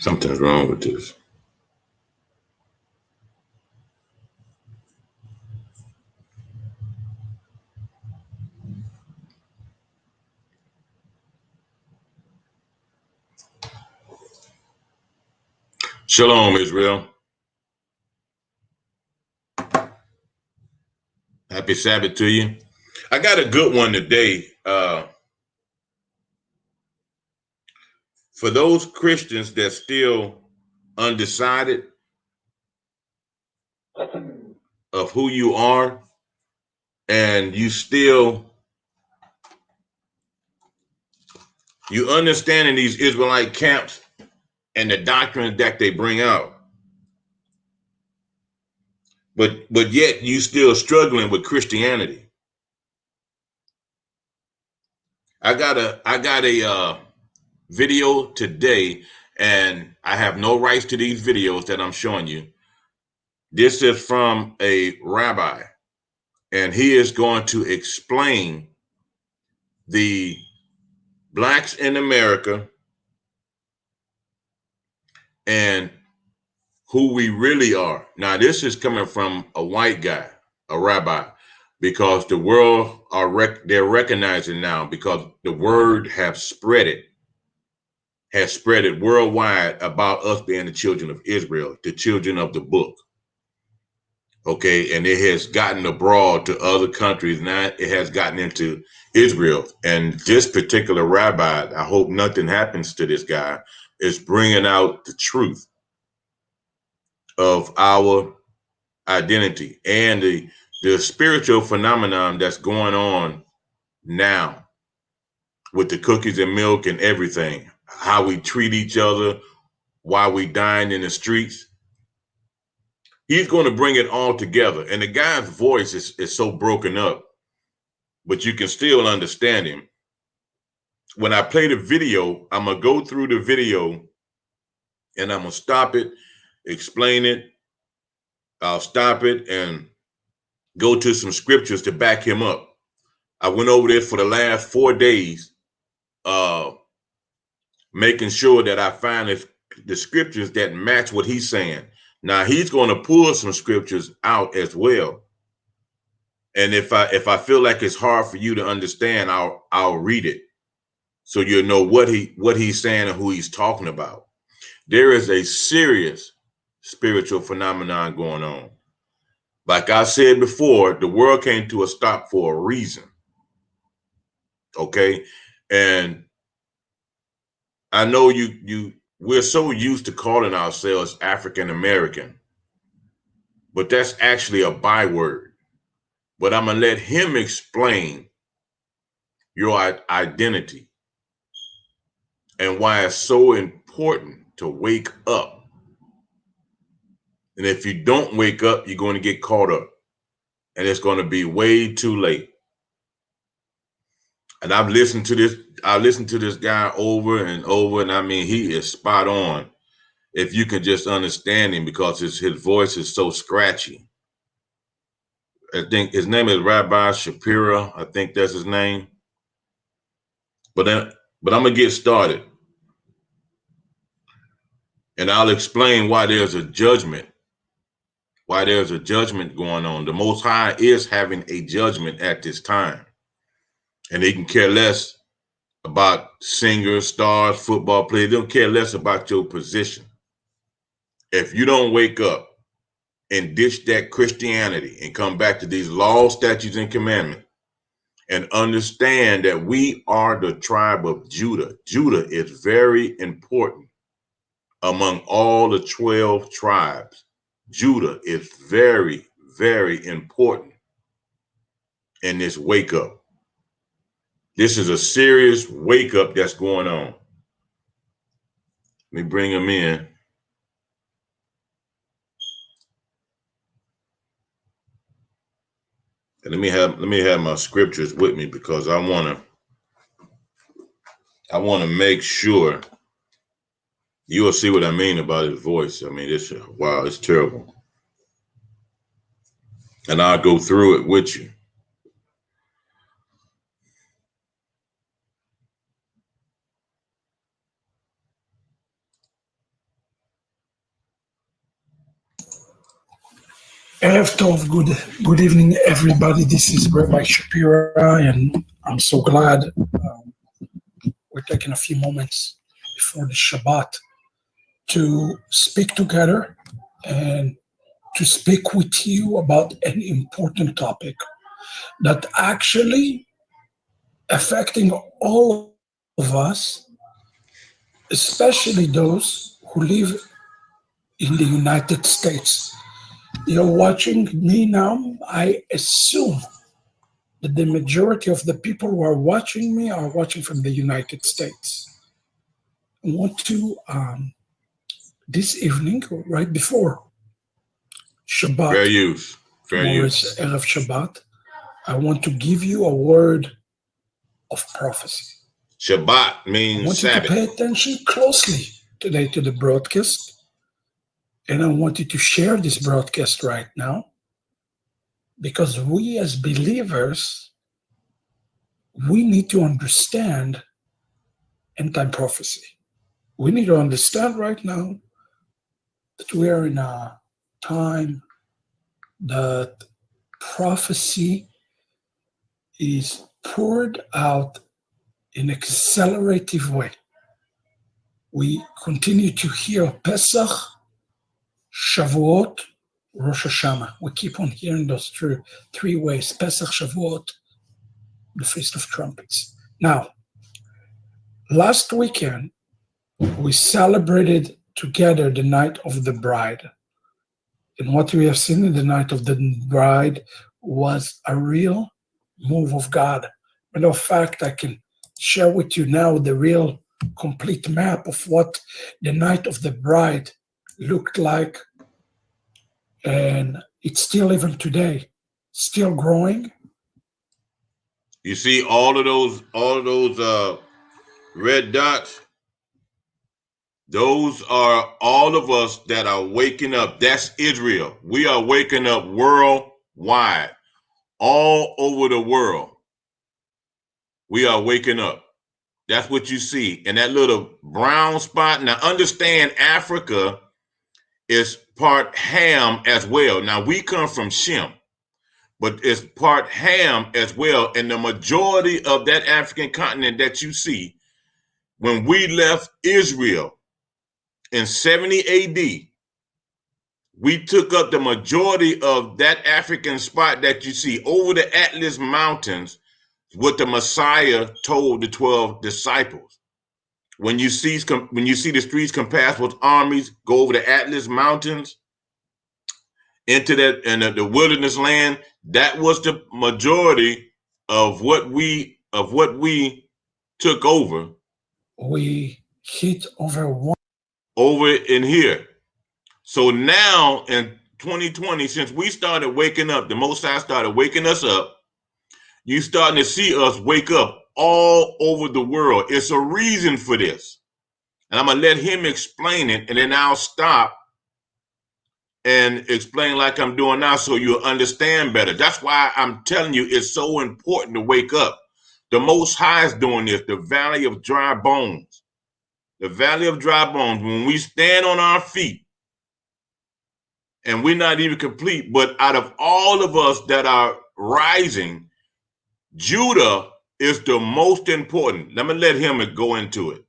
Something's wrong with this. Shalom, Israel. Happy Sabbath to you. I got a good one today. For those Christians that still undecided of who you are, and you understanding these Israelite camps and the doctrines that they bring out, but yet you still struggling with Christianity. I got a video today, and I have no rights to these videos that I'm showing you. This is from a rabbi, and he is going to explain the blacks in America and who we really are. Now, this is coming from a white guy, a rabbi, because the world they're recognizing now, because the word has spread it worldwide about us being the children of Israel, the children of the book. Okay, and it has gotten abroad to other countries. Now it has gotten into Israel. And this particular rabbi, I hope nothing happens to this guy, is bringing out the truth of our identity and the spiritual phenomenon that's going on now with the cookies and milk and everything, how we treat each other, why we dine in the streets. He's going to bring it all together. And the guy's voice is so broken up, but you can still understand him. When I play the video, I'm going to go through the video and I'm going to stop it, explain it. I'll stop it and go to some scriptures to back him up. I went over there for the last 4 days, making sure that I find the scriptures that match what he's saying. Now he's going to pull some scriptures out as well. And if I feel like it's hard for you to understand, I'll read it so you'll know what he's saying and who he's talking about. There is a serious spiritual phenomenon going on. Like I said before, the world came to a stop for a reason. Okay. And I know we're so used to calling ourselves African American, but that's actually a byword. But I'm going to let him explain your identity and why it's so important to wake up. And if you don't wake up, you're going to get caught up, and it's going to be way too late. And I listened to this guy over and over, and I mean, he is spot on. If you can just understand him, because his voice is so scratchy. I think his name is Rabbi Shapiro. I think that's his name. But I'm gonna get started, and I'll explain why there's a judgment. Why there's a judgment going on. The Most High is having a judgment at this time, and he can care less about singers, stars, football players. They don't care less about your position. If you don't wake up and ditch that Christianity and come back to these laws, statutes, and commandments, and understand that we are the tribe of Judah. Judah is very important among all the 12 tribes. Judah is very, very important in this wake up. This is a serious wake up that's going on. Let me bring him in. And let me have my scriptures with me, because I want to make sure you will see what I mean about his voice. I mean, wow, it's terrible. And I'll go through it with you. Erev Tov, good evening, everybody. This is Rabbi Shapira, and I'm so glad we're taking a few moments before the Shabbat to speak together and to speak with you about an important topic that actually affecting all of us, especially those who live in the United States. You're watching me now. I assume that the majority of the people who are watching me are watching from the United States. I want to, this evening, right before Fair Shabbat, use. Fair tomorrow is use. Erev Shabbat, I want to give you a word of prophecy. Shabbat I means want you to Sabbath. pay attention closely today to the broadcast, and I want you to share this broadcast right now because we as believers, we need to understand end time prophecy. We need to understand right now that we are in a time that prophecy is poured out in accelerative way. We continue to hear Pesach, Shavuot, Rosh Hashanah. We keep on hearing those three ways: Pesach, Shavuot, the Feast of Trumpets. Now, last weekend we celebrated together the Night of the Bride. And what we have seen in the Night of the Bride was a real move of God. Matter of fact, I can share with you now the real complete map of what the Night of the Bride looked like. And it's still, even today, still growing. You see all of those red dots? Those are all of us that are waking up. That's Israel. We are waking up worldwide, all over the world. We are waking up. That's what you see. And that little brown spot. Now, understand Africa is part Ham as well. Now, we come from Shem, but it's part Ham as well. And the majority of that African continent that you see, when we left Israel in 70 AD, we took up the majority of that African spot that you see over the Atlas Mountains, what the Messiah told the 12 disciples. When you see the streets compassed with armies, go over the Atlas Mountains into that and the wilderness land. That was the majority of what we took over. We hit over in here. So now in 2020, since we started waking up, the Most High started waking us up. You starting to see us wake up all over the world. It's a reason for this. And I'm going to let him explain it, and then I'll stop and explain like I'm doing now so you'll understand better. That's why I'm telling you it's so important to wake up. The Most High is doing this, the valley of dry bones. The valley of dry bones. When we stand on our feet, and we're not even complete, but out of all of us that are rising, Judah is the most important. Let me let him go into it.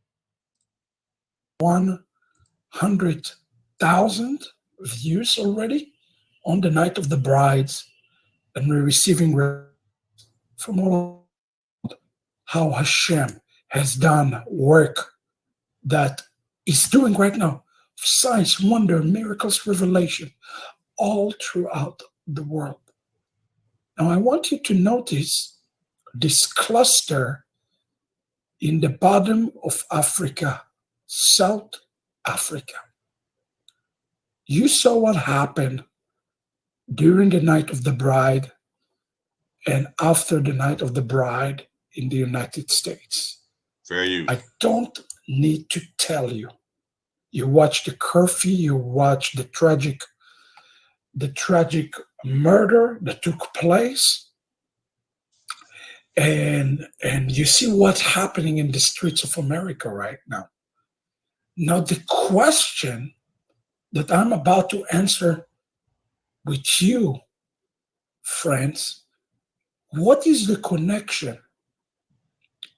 100,000 views already on the Night of the Brides, and we're receiving from all how Hashem has done work that is doing right now, signs, wonder, miracles, revelation, all throughout the world. Now I want you to notice this cluster in the bottom of Africa, South Africa. You saw what happened during the Night of the Bride and after the Night of the Bride in the United States. Fair use. I don't need to tell you. You watch the curfew, you watch the tragic murder that took place, and you see what's happening in the streets of America right now. Now the question that I'm about to answer with you, friends, what is the connection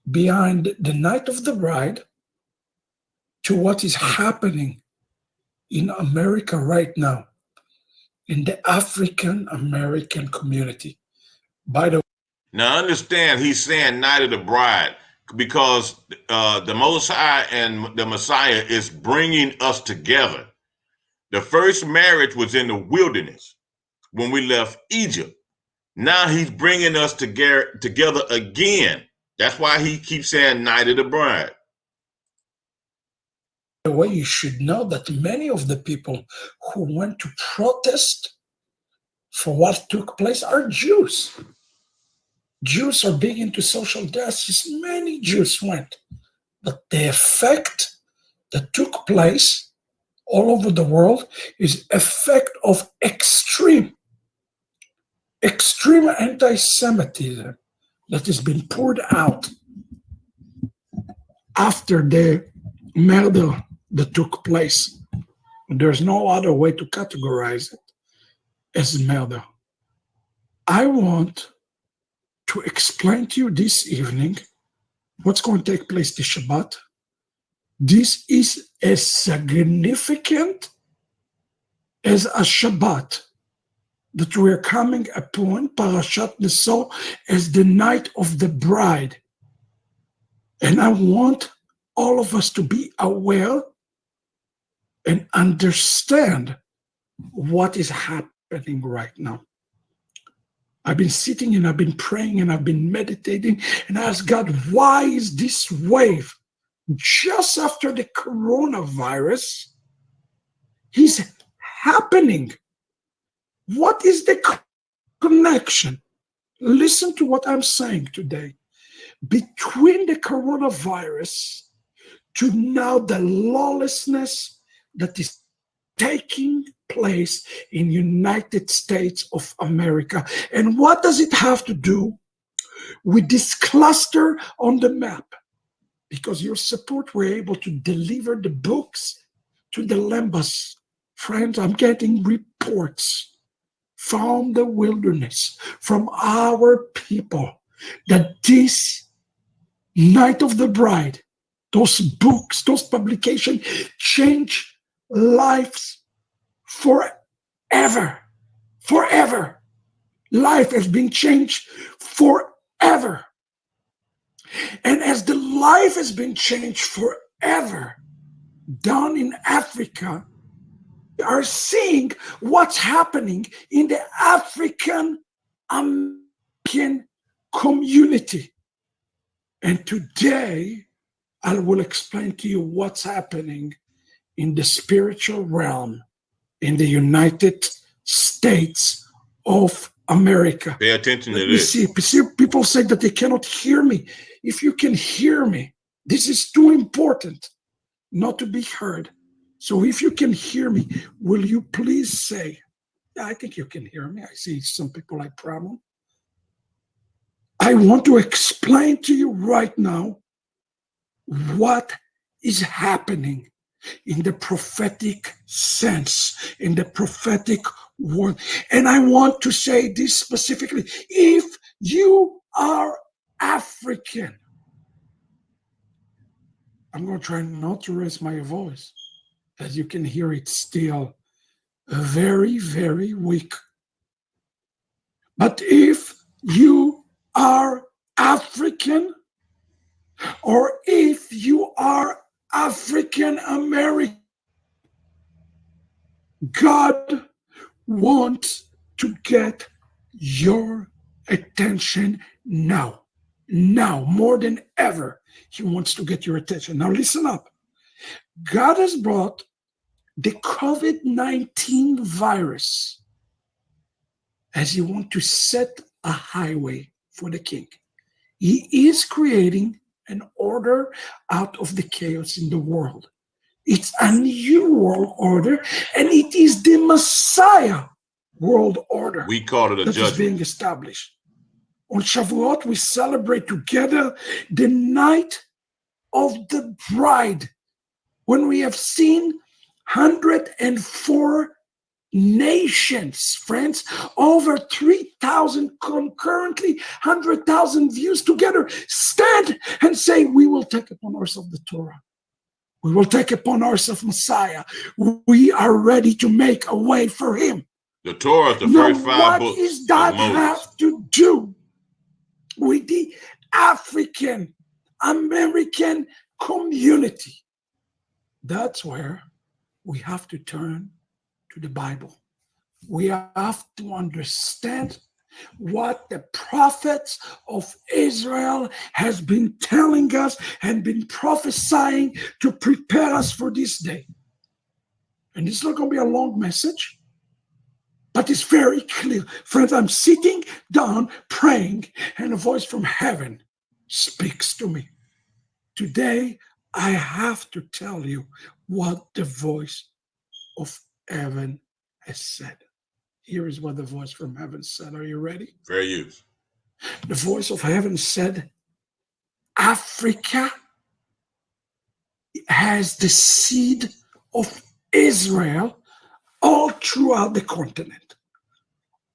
behind the Night of the Bride to what is happening in America right now, in the African American community? By the way, Now understand, he's saying Night of the Bride because the Most High and the Messiah is bringing us together. The first marriage was in the wilderness when we left Egypt. Now he's bringing us together again. That's why he keeps saying Night of the Bride. the way, you should know that many of the people who went to protest for what took place are Jews. Jews are big into social justice. Many Jews went. But the effect that took place all over the world is effect of extreme anti-Semitism that has been poured out after the murder that took place. There's no other way to categorize it as murder. I want to explain to you this evening what's going to take place this Shabbat. This is as significant as a Shabbat that we are coming upon Parashat Nesor as the Night of the Bride. And I want all of us to be aware and understand what is happening right now. I've been sitting and I've been praying and I've been meditating and I asked God, why is this wave just after the coronavirus is happening? What is the connection? Listen to what I'm saying today. Between the coronavirus to now the lawlessness that is taking place in United States of America. And what does it have to do with this cluster on the map? Because your support, we're able to deliver the books to the Lembas. Friends, I'm getting reports from the wilderness, from our people, that this Night of the Bride, those books, those publications change lives forever. Forever. Life has been changed forever. And as the life has been changed forever down in Africa, we are seeing what's happening in the African American community. And today, I will explain to you what's happening in the spiritual realm in the United States of America. Pay attention to Let this. me see, people say that they cannot hear me. If you can hear me, this is too important not to be heard. So if you can hear me, will you please say, yeah, I think you can hear me. I see some people like problem. I want to explain to you right now what is happening in the prophetic sense, in the prophetic word. And I want to say this specifically. If you are African, I'm going to try not to raise my voice, as you can hear it still very, very weak. But if you are African, or if you are African American, God wants to get your attention now. Now, more than ever, He wants to get your attention. Now, listen up. God has brought the COVID-19 virus as He wants to set a highway for the King. He is creating an order out of the chaos in the world. It's a new world order, and it is the Messiah world order. We call it a that judgment. is being established. On Shavuot, we celebrate together the Night of the Bride, when we have seen 104 nations, friends, over 3,000 concurrently, 100,000 views together, stand and say, we will take upon ourselves the Torah. We will take upon ourselves Messiah. We are ready to make a way for him. The Torah is the now, first 5 books. What does that have to do with the African American community? That's where we have to turn to the Bible. We have to understand what the prophets of Israel has been telling us and been prophesying to prepare us for this day. And it's not going to be a long message, but it's very clear. Friends, I'm sitting down praying, and a voice from heaven speaks to me. Today, I have to tell you what the voice of heaven has said. Here is what the voice from heaven said. Are you ready? Fair use. The voice of heaven said, Africa has the seed of Israel all throughout the continent.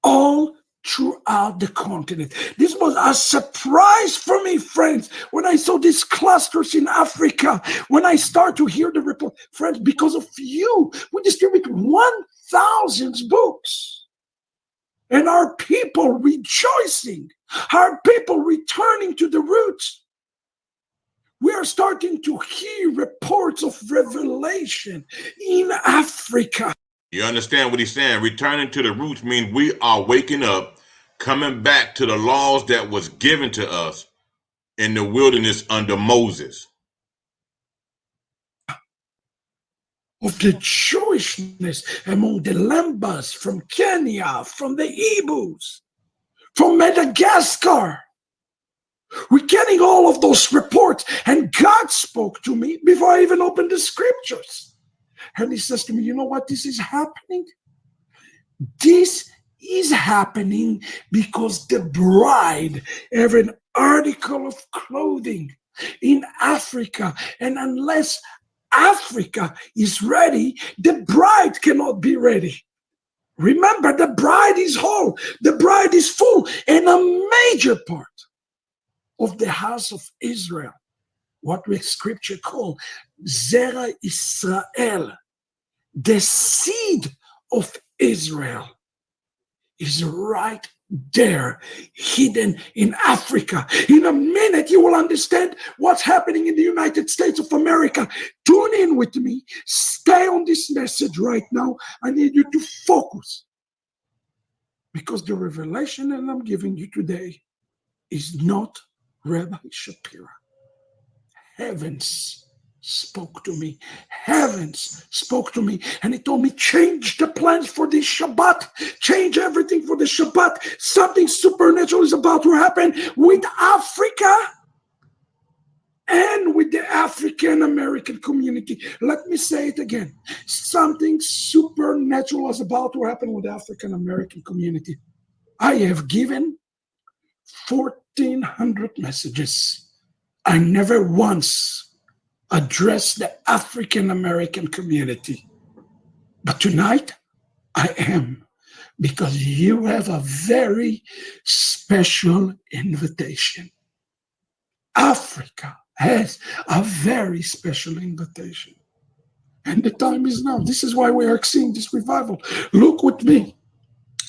All throughout the continent. This was a surprise for me, friends, when I saw these clusters in Africa, when I start to hear the report. Friends, because of you, we distribute 1,000 books. And our people rejoicing, our people returning to the roots. We are starting to hear reports of revelation in Africa. You understand what he's saying? Returning to the roots means we are waking up, coming back to the laws that was given to us in the wilderness under Moses. Of the Jewishness among the Lambas from Kenya, from the Igbos, from Madagascar. We're getting all of those reports, and God spoke to me before I even opened the scriptures. And he says to me, you know what this is happening? This is happening because the bride have an article of clothing in Africa, and unless Africa is ready, the bride cannot be ready. Remember, the bride is whole, the bride is full, and a major part of the house of Israel, what we scripture call Zera Israel, the seed of Israel, is right there, hidden in Africa. In a minute, you will understand what's happening in the United States of America. Tune in with me. Stay on this message right now. I need you to focus, because the revelation that I'm giving you today is not Rabbi Shapira. Heavens spoke to me. Heavens spoke to me, and he told me, change the plans for this Shabbat. Change everything for the Shabbat. Something supernatural is about to happen with Africa and with the African American community. Let me say it again. Something supernatural is about to happen with the African American community. I have given 1,400 messages. I never once addressed the African American community. But tonight, I am, because you have a very special invitation. Africa has a very special invitation. And the time is now. This is why we are seeing this revival. Look with me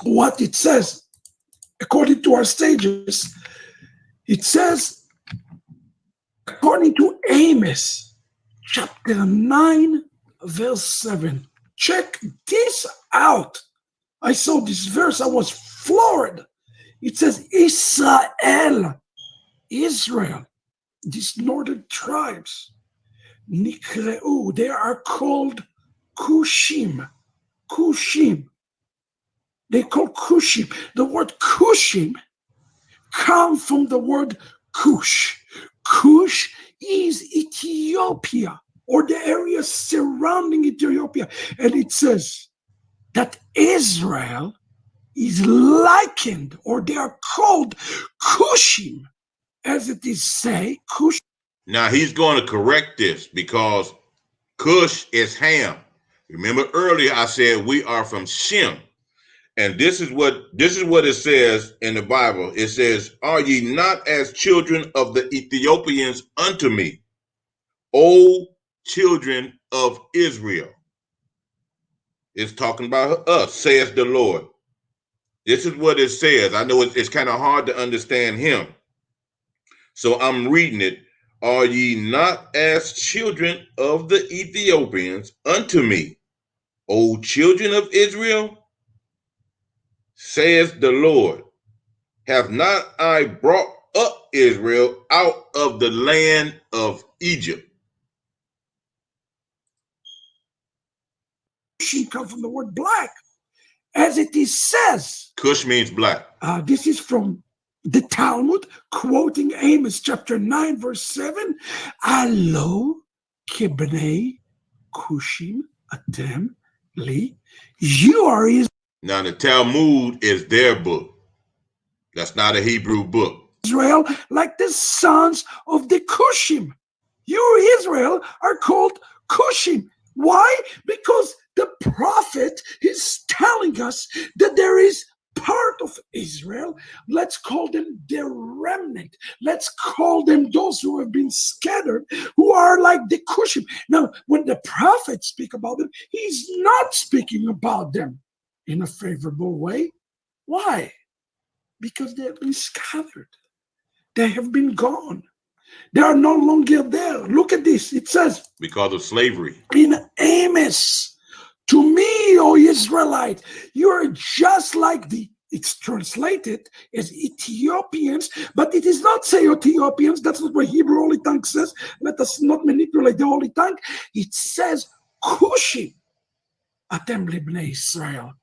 what it says. According to our stages, it says, according to Amos, chapter 9, verse 7. Check this out. I saw this verse. I was floored. It says, Israel, these northern tribes, Nikreu, they are called Kushim. They call Kushim. The word Kushim comes from the word Kush. Kush is Ethiopia, or the area surrounding Ethiopia. And it says that Israel is likened, or they are called Kushim, as it is say, Kush. Now he's going to correct this, because Cush is Ham. Remember earlier I said we are from Shem. And this is what it says in the Bible. It says, "Are ye not as children of the Ethiopians unto me, O children of Israel?" It's talking about us, says the Lord. This is what it says. I know it's kind of hard to understand him. So I'm reading it. "Are ye not as children of the Ethiopians unto me, O children of Israel? Says the Lord. Have not I brought up Israel out of the land of Egypt?" She comes from the word black, as it is says. Cush means black. This is from the Talmud, quoting Amos chapter 9, verse 7. Alo kibnei kushim atem li. You are Israel. Now the Talmud is their book. That's not a Hebrew book. Israel, like the sons of the Cushim. You, Israel, are called Cushim. Why? Because the prophet is telling us that there is part of Israel. Let's call them the remnant. Let's call them those who have been scattered, who are like the Cushim. Now, when the prophets speak about them, he's not speaking about them in a favorable way. Why? Because they have been scattered. They have been gone. They are no longer there. Look at this. It says, because of slavery. In Amos, "To me, O Israelite, you are just like the," it's translated as Ethiopians, but it does not say Ethiopians. That's not what Hebrew Holy Tongue says. Let us not manipulate the Holy Tongue. It says, Cushim, atem libnei Israel.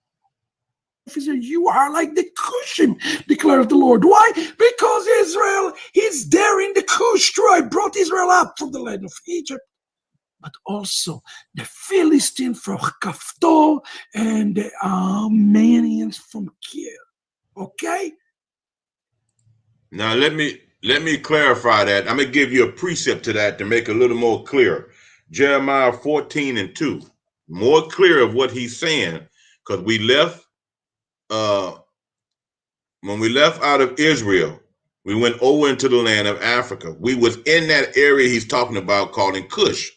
You are like the Cushim, declares the Lord. Why? Because Israel is there in the Cush. True, I brought Israel up from the land of Egypt, but also the Philistines from Kaftor and the Armenians from Kir. Okay? Now let me clarify that. I'm gonna give you a precept to that to make it a little more clear. Jeremiah 14:2, more clear of what he's saying, because we left. When we left out of Israel, we went over into the land of Africa. We was in that area he's talking about calling Cush.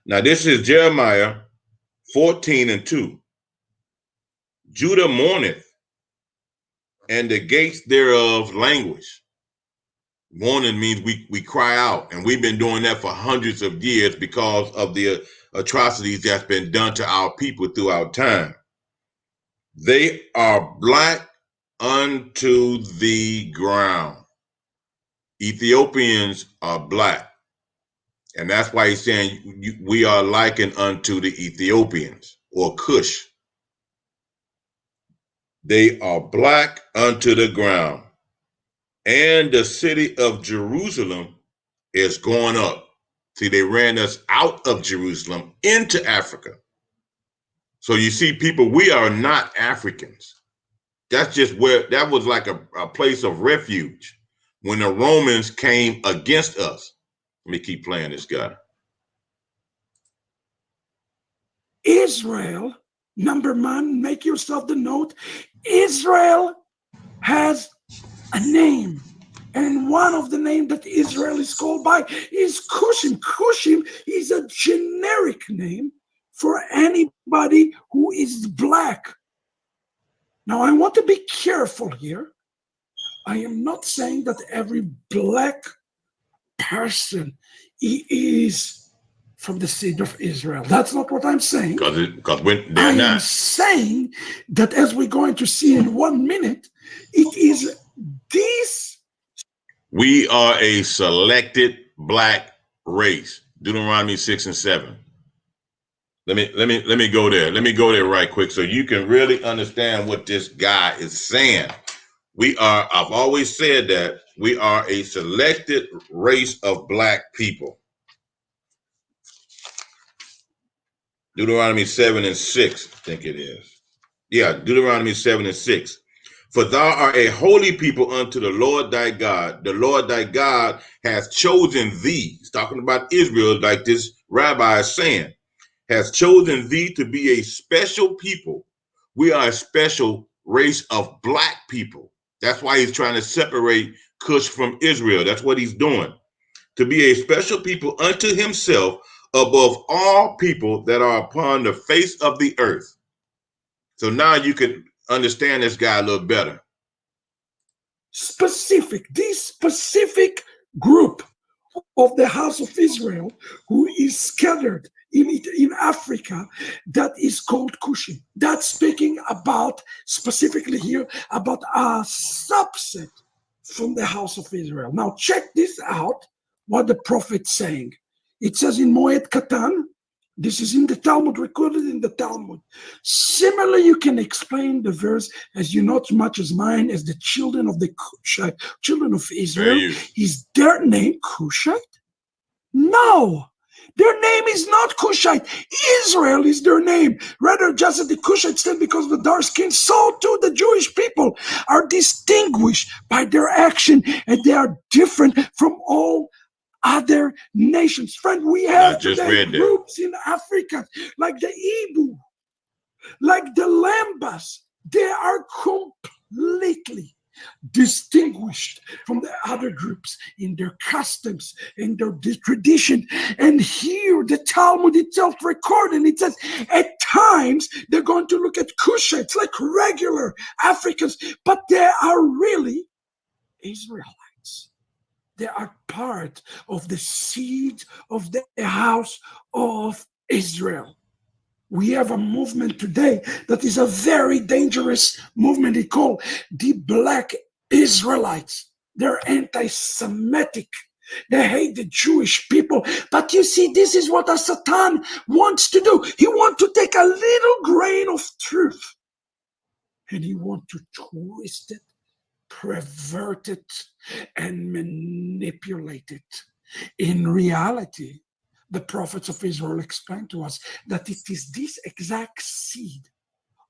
Now this is Jeremiah 14:2. "Judah mourneth, and the gates thereof languish." Mourning means we cry out, and we've been doing that for hundreds of years because of the atrocities that's been done to our people throughout time. "They are black unto the ground." Ethiopians are black. And that's why he's saying we are likened unto the Ethiopians, or Cush. "They are black unto the ground. And the city of Jerusalem is going up." See, they ran us out of Jerusalem into Africa. So you see, people, we are not Africans. That's just where, that was like a place of refuge when the Romans came against us. Let me keep playing this guy. Israel, number one, make yourself the note. Israel has a name. And one of the names that Israel is called by is Cushim. Cushim is a generic name for anybody who is black. Now, I want to be careful here. I am not saying that every black person is from the seed of Israel. That's not what I'm saying. Because they're I not. am saying that, as we're going to see in 1 minute, it is this. We are a selected black race. Deuteronomy 6:7. Let me go there. Let me go there right quick so you can really understand what this guy is saying. I've always said that we are a selected race of black people. Deuteronomy 7:6, I think it is. Yeah, Deuteronomy 7:6. "For thou art a holy people unto the Lord thy God. The Lord thy God hath chosen thee." He's talking about Israel, like this rabbi is saying. has chosen thee to be a special people. We are a special race of black people. That's why he's trying to separate Cush from Israel. That's what he's doing. To be a special people unto himself above all people that are upon the face of the earth. So now you can understand this guy a little better. This specific group of the house of Israel who is scattered in Africa, that is called Cushim. That's speaking about specifically here about a subset from the house of Israel. Now check this out, what the prophet's saying. It says in Moed Katan, this is in the Talmud, recorded in the Talmud. Similarly, you can explain the verse as you not much as mine as the children of the Cushite, children of Israel. Is their name Cushite? No, their name is not Cushite. Israel is their name. Rather, just as the Cushites stand because of the dark skin, so too the Jewish people are distinguished by their action, and they are different from all other nations. Friend, we have today groups in Africa like the Ibu, like the Lambas. They are completely distinguished from the other groups in their customs, in their tradition. And here the Talmud itself recorded, and it says at times they're going to look at Cushites like regular Africans, but they are really Israelites. They are part of the seed of the house of Israel. We have a movement today that is a very dangerous movement. It's called the Black Israelites. They're anti-Semitic. They hate the Jewish people. But you see, this is what Satan wants to do. He wants to take a little grain of truth and he wants to twist it, pervert it, and manipulate it. In reality, the prophets of Israel explained to us that it is this exact seed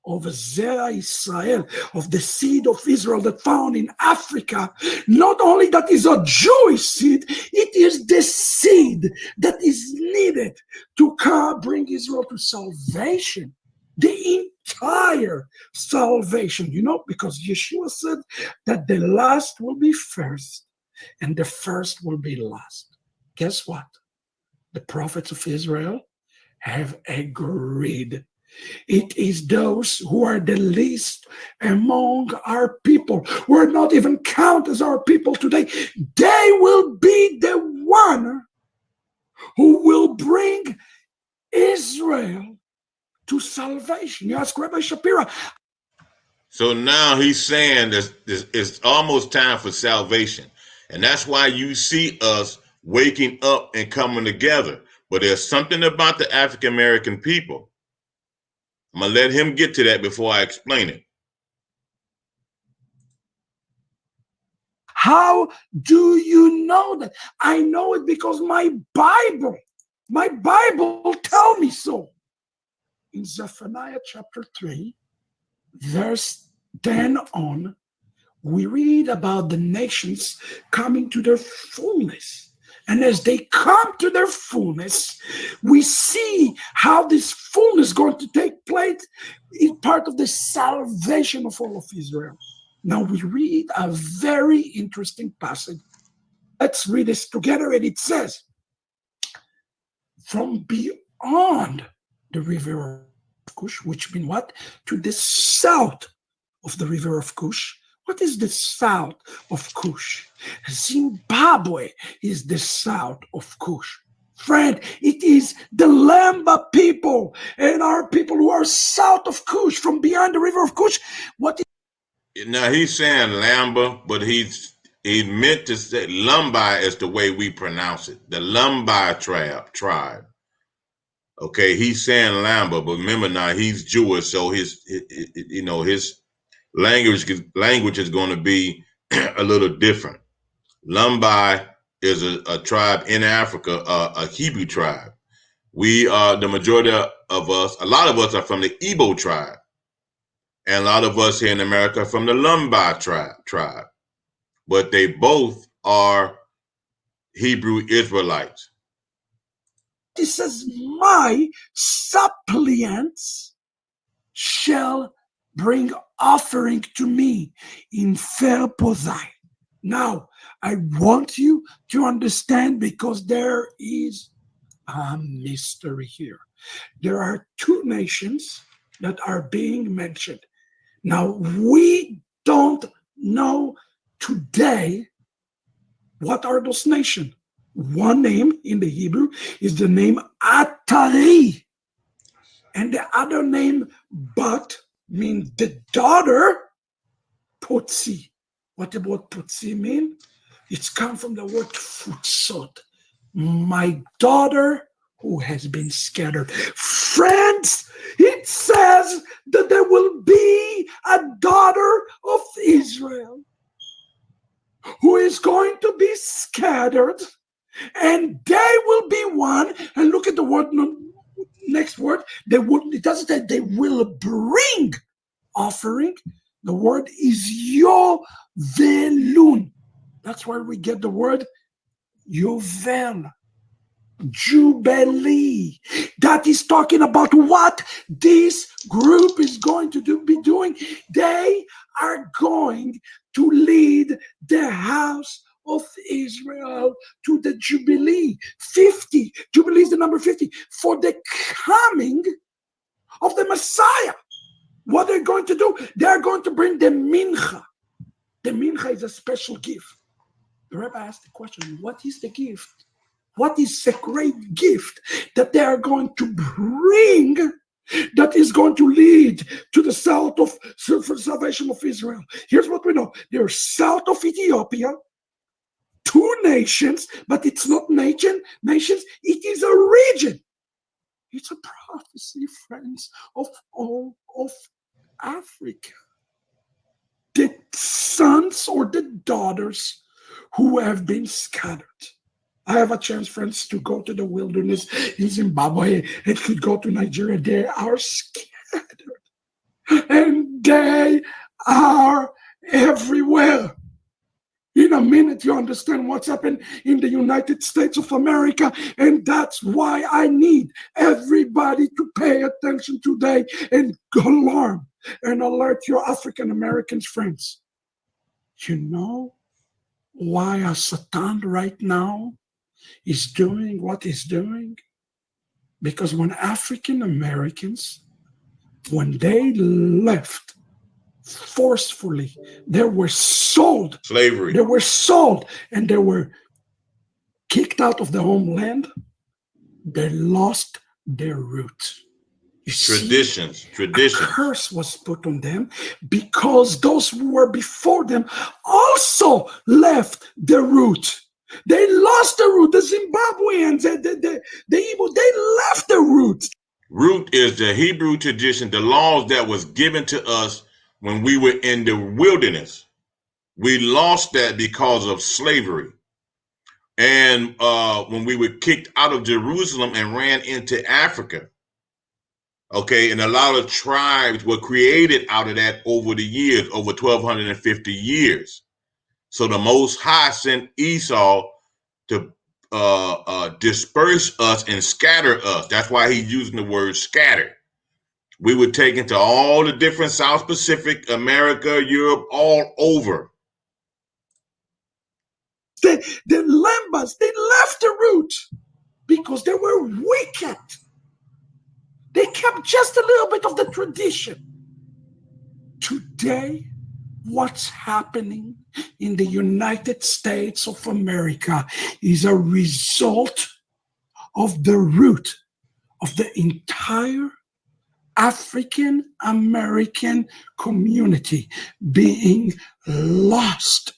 of Zera Israel, of the seed of Israel that found in Africa. Not only that is a Jewish seed, it is the seed that is needed to bring Israel to salvation. The entire salvation, because Yeshua said that the last will be first and the first will be last. Guess what? The prophets of Israel have agreed. It is those who are the least among our people, who are not even counted as our people today. They will be the one who will bring Israel to salvation. You ask Rabbi Shapira. So now he's saying that it's almost time for salvation. And that's why you see us waking up and coming together. But there's something about the African American people. I'm going to let him get to that before I explain it. How do you know that? I know it because my Bible tells me so. In Zephaniah chapter 3, verse 10 on, we read about the nations coming to their fullness. And as they come to their fullness, we see how this fullness is going to take place in part of the salvation of all of Israel. Now we read a very interesting passage. Let's read this together, and it says, from beyond the river of Cush, which means what? To the south of the river of Cush. What is the south of Cush? Zimbabwe is the south of Cush. Friend, it is the Lamba people and our people who are south of Cush, from beyond the river of Cush. Now he's saying Lamba, but he meant to say Lumbi is the way we pronounce it. The Lumbi tribe. Okay, he's saying Lamba, but remember now he's Jewish, so his language is going to be a little different. Lumbi is a tribe in Africa, a Hebrew tribe. We are the majority of us. A lot of us are from the Igbo tribe, and a lot of us here in America are from the Lumbi tribe. But they both are Hebrew Israelites. He says, my suppliants shall bring offering to me in fair posai. Now, I want you to understand, because there is a mystery here. There are two nations that are being mentioned. Now, we don't know today what are those nations. One name in the Hebrew is the name Atari, and the other name Bat means the daughter, Potsi. What about Potsi mean? It's come from the word futsot, my daughter who has been scattered. Friends, it says that there will be a daughter of Israel who is going to be scattered, and they will be one. And look at the word, next word. They will. It doesn't say they will bring offering. The word is yovelun. That's where we get the word yovel, jubilee. That is talking about what this group is going to be doing. They are going to lead the house of Israel to the Jubilee. 50. Jubilee is the number 50 for the coming of the Messiah. What they're going to do, they're going to bring the mincha. The mincha is a special gift. The rabbi asked the question, what is the gift? What is the great gift that they are going to bring that is going to lead to the south of salvation of Israel? Here's what we know. There's south of Ethiopia, two nations, but it's not nations, it is a region. It's a prophecy, friends, of all of Africa. The sons or the daughters who have been scattered. I have a chance, friends, to go to the wilderness in Zimbabwe and could go to Nigeria. They are scattered. And they are everywhere. In a minute, you understand what's happened in the United States of America. And that's why I need everybody to pay attention today and alarm and alert your African Americans friends. You know why a Satan right now is doing what he's doing? Because when African Americans, when they left forcefully, they were sold. Slavery. They were sold and they were kicked out of the homeland. They lost their roots. Traditions. A curse was put on them because those who were before them also left the root. They lost the root. The Zimbabweans, the Igbo, they left the root. Root is the Hebrew tradition, the laws that was given to us when we were in the wilderness. We lost that because of slavery. And when we were kicked out of Jerusalem and ran into Africa. Okay, and a lot of tribes were created out of that over the years, over 1,250 years. So the Most High sent Esau to disperse us and scatter us. That's why he's using the word scatter. We were taken to all the different South Pacific, America, Europe, all over. The Lambas, they left the root because they were wicked. They kept just a little bit of the tradition. Today, what's happening in the United States of America is a result of the root of the entire African American community being lost.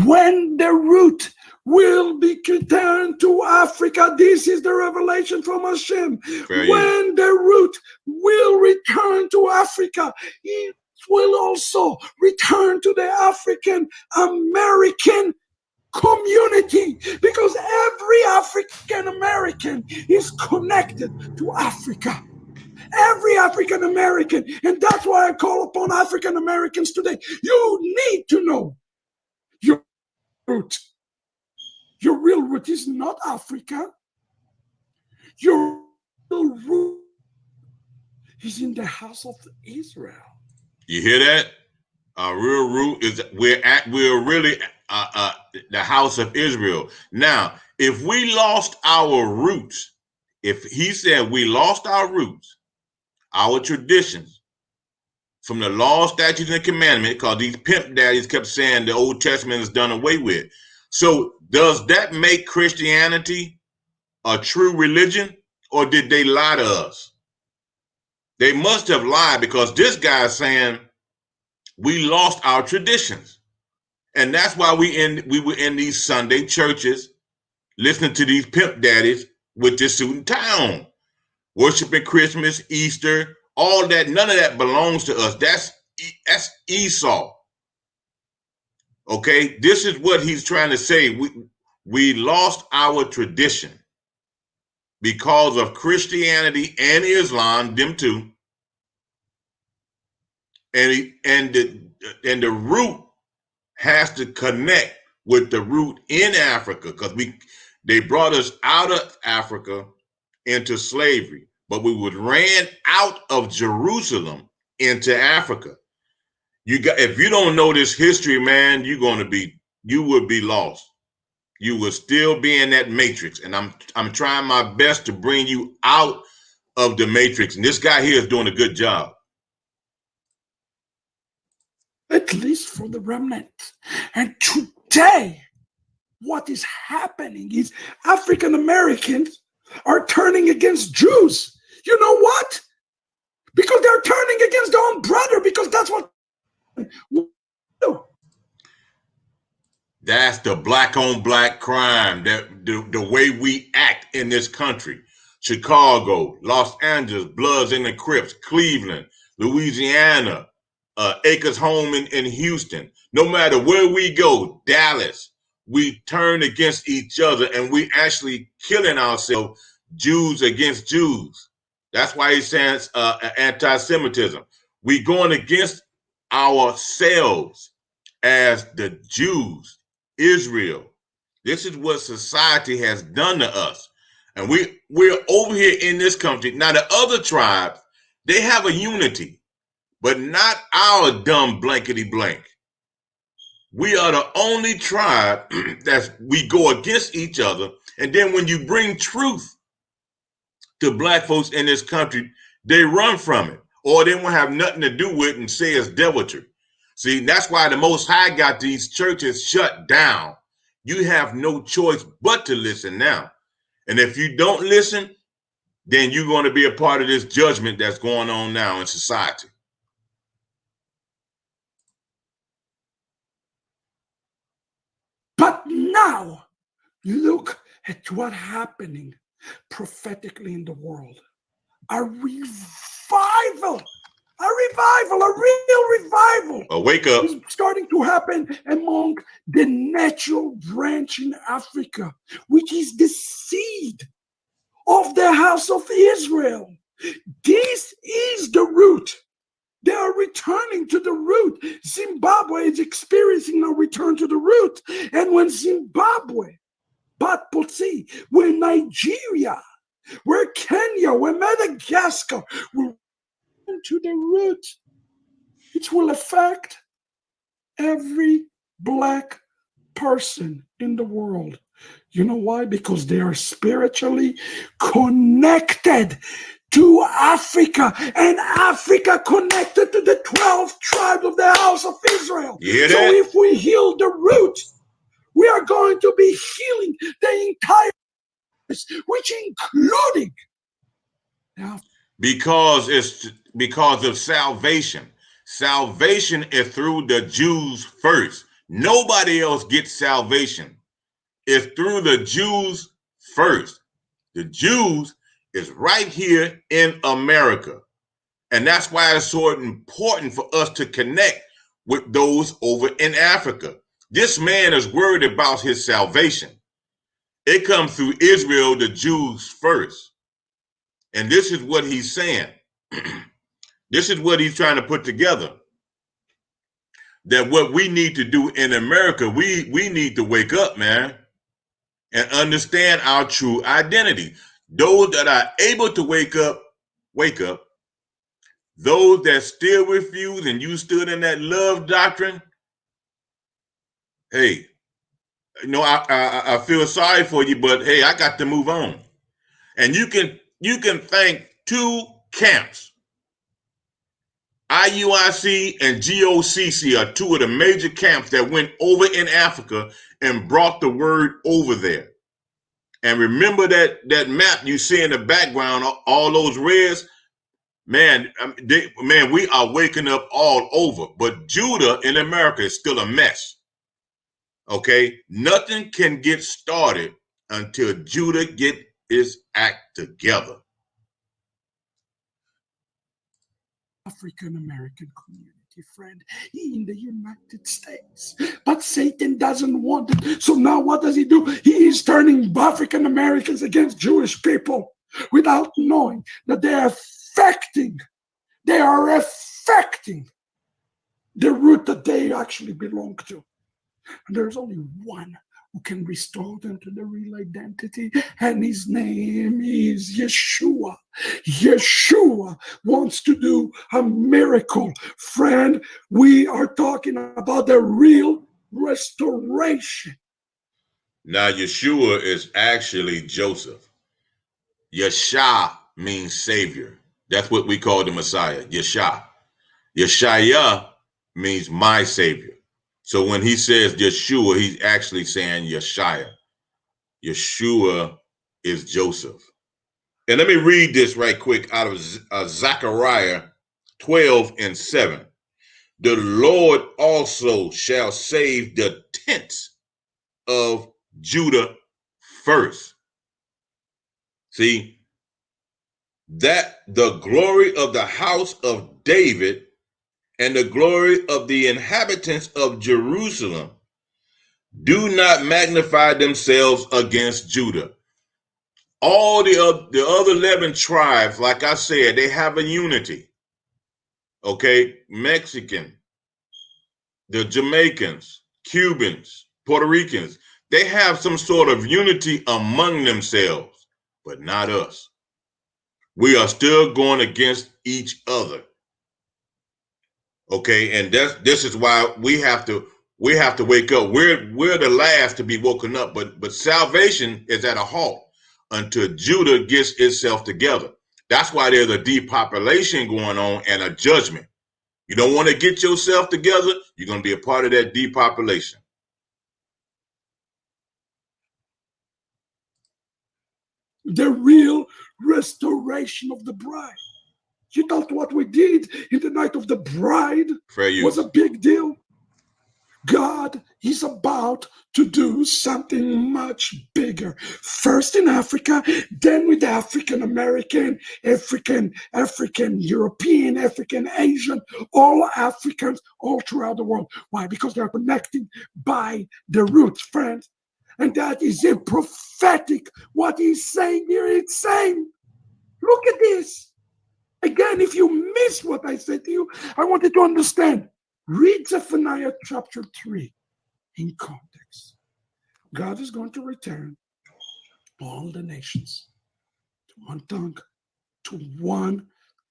When the root will be returned to Africa, this is the revelation from Hashem. When the root will return to Africa, it will also return to the African American community, because every African American is connected to Africa. Every African American. And that's why I call upon African Americans today. You need to know your root. Your real root is not Africa. Your root is in the house of Israel. You hear that? Our real root is we're really the house of Israel. Now, if we lost our roots, if he said we lost our roots, our traditions from the law, statutes, and commandments, because these pimp daddies kept saying the Old Testament is done away with. So does that make Christianity a true religion, or did they lie to us? They must have lied, because this guy is saying we lost our traditions. And that's why we were in these Sunday churches listening to these pimp daddies with this suit and tie on, worshiping Christmas, Easter, all that. None of that belongs to us. That's Esau. Okay, this is what he's trying to say. We lost our tradition because of Christianity and Islam, them two, and the root has to connect with the root in Africa, because they brought us out of Africa into slavery, but we ran out of Jerusalem into Africa. If you don't know this history, man, you would be lost. You will still be in that matrix, and I'm trying my best to bring you out of the matrix. And this guy here is doing a good job. At least for the remnant. And today, what is happening is African Americans are turning against Jews. You know what? Because they're turning against their own brother, because that's what we do. That's the black on black crime, the way we act in this country. Chicago, Los Angeles, Bloods and the Crips, Cleveland, Louisiana, Acres Home in Houston. No matter where we go, Dallas, we turn against each other, and we actually killing ourselves, Jews against Jews. That's why he's saying anti-Semitism. We going against ourselves as the Jews, Israel. This is what society has done to us. And we're over here in this country. Now, the other tribes, they have a unity, but not our dumb blankety blank. We are the only tribe that we go against each other. And then when you bring truth to black folks in this country, they run from it, or they won't have nothing to do with it and say it's deviltry. See, that's why the Most High got these churches shut down. You have no choice but to listen now. And if you don't listen, then you're going to be a part of this judgment that's going on now in society. But now, look at what's happening prophetically in the world. A revival, a real revival. A wake up is starting to happen among the natural branch in Africa, which is the seed of the house of Israel. This is the root. They are returning to the root. Zimbabwe is experiencing a return to the root. And when Zimbabwe, Botpotsi, when Nigeria, where Kenya, where Madagascar will return to the root, it will affect every black person in the world. You know why? Because they are spiritually connected to Africa, and Africa connected to the 12 tribes of the house of Israel. So if we heal the root, we are going to be healing the entire, which including because of salvation. Salvation is through the Jews first. Nobody else gets salvation. It's through the Jews first. The Jews is right here in America. And that's why it's so important for us to connect with those over in Africa. This man is worried about his salvation. It comes through Israel, the Jews first. And this is what he's saying. This is what he's trying to put together. That what we need to do in America, we need to wake up, man, and understand our true identity. Those that are able to wake up, wake up. Those that still refuse and you stood in that love doctrine, hey, I feel sorry for you, but hey, I got to move on. And you can thank two camps. IUIC and GOCC are two of the major camps that went over in Africa and brought the word over there. And remember that map you see in the background, all those reds, man, we are waking up all over. But Judah in America is still a mess. Okay, nothing can get started until Judah get his act together. African American community, friend, in the United States. But Satan doesn't want it. So now what does he do? He is turning African Americans against Jewish people without knowing that they are affecting the root that they actually belong to. And there's only one who can restore them to the real identity, and his name is Yeshua. Yeshua wants to do a miracle. Friend, we are talking about the real restoration. Now, Yeshua is actually Joseph. Yeshua means Savior. That's what we call the Messiah, Yeshua. Yeshaya means my Savior. So when he says Yeshua, he's actually saying Yeshaya. Yeshua is Joseph. And let me read this right quick out of Zechariah 12:7. The Lord also shall save the tents of Judah first. See, that the glory of the house of David and the glory of the inhabitants of Jerusalem do not magnify themselves against Judah. All the other 11 tribes, like I said, they have a unity. Okay, Mexican, the Jamaicans, Cubans, Puerto Ricans, they have some sort of unity among themselves, but not us. We are still going against each other. Okay, and this is why we have to wake up. We're the last to be woken up, but salvation is at a halt until Judah gets itself together. That's why there's a depopulation going on and a judgment. You don't want to get yourself together, you're going to be a part of that depopulation. The real restoration of the bride. You thought what we did in the night of the bride was a big deal? God is about to do something much bigger. First in Africa, then with the African American, African, European, African, Asian, all Africans all throughout the world. Why? Because they're connected by the roots, friends. And that is a prophetic. What he's saying here, it's saying, look at this. Again, if you missed what I said to you, I want you to understand. Read Zephaniah chapter 3 in context. God is going to return all the nations to one tongue, to one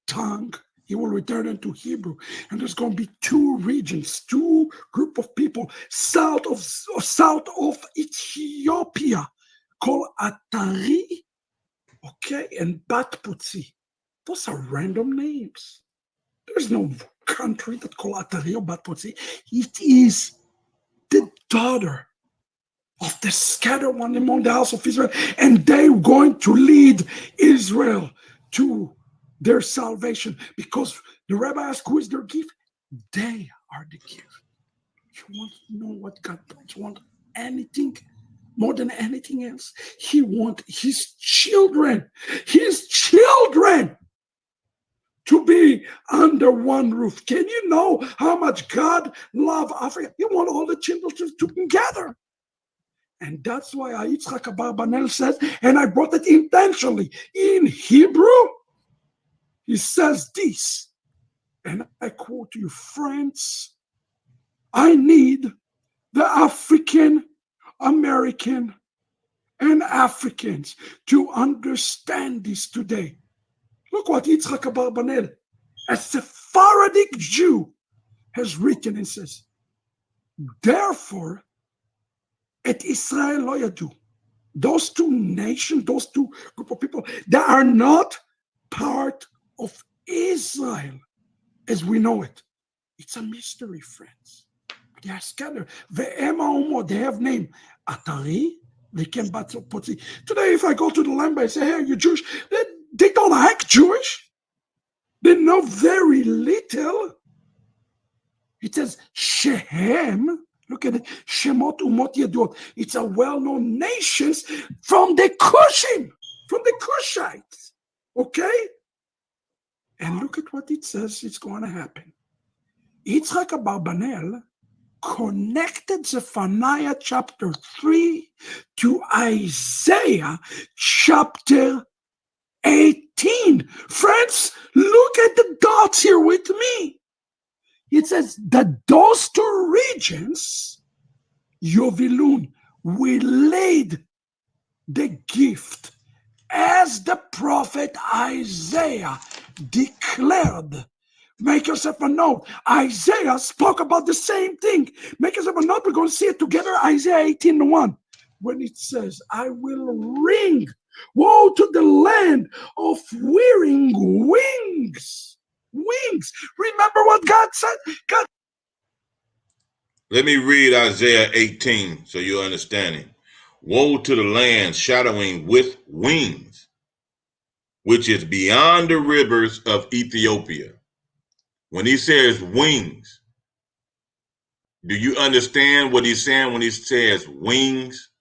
tongue. He will return them to Hebrew. And there's going to be two regions, two group of people south of Ethiopia called Atari, okay, and Batputsi. Those are random names. There's no country that called Atari or Batputsi. It is the daughter of the scattered one among the house of Israel, and they're going to lead Israel to their salvation, because the rabbi asked, who is their gift? They are the gift. You want to know what God does? Want anything more than anything else? He wants his children to be under one roof. Can you know how much God loves Africa? He wants all the children to gather. And that's why Yitzhak Abarbanel says, and I brought it intentionally, in Hebrew, he says this, and I quote you, friends, I need the African American and Africans to understand this today. Look what Yitzhak Abarbanel, a Sephardic Jew, has written and says, therefore, et Israel lo yadu. Those two nations, those two group of people, they are not part of Israel as we know it. It's a mystery, friends. They are scattered. They have name. Atari, they can Batzi. Today, if I go to the land and say, hey, you're Jewish, they don't act Jewish. They know very little. It says, Shehem, look at it, Shemot Umot Yedot. It's a well-known nations from the Cushim, from the Cushites. Okay? And look at what it says it's going to happen. Yitzhak Abarbanel connected Zephaniah chapter 3 to Isaiah chapter 18. Friends, look at the dots here with me. It says that those two regions, Yovilun, we laid the gift as the prophet Isaiah declared. Make yourself a note. Isaiah spoke about the same thing. Make yourself a note. We're going to see it together. Isaiah 18:1. When it says, I will ring. Woe to the land of wearing wings. Wings. Remember what God said? God. Let me read Isaiah 18 so you understand it. Woe to the land shadowing with wings, which is beyond the rivers of Ethiopia. When he says wings, do you understand what he's saying when he says wings?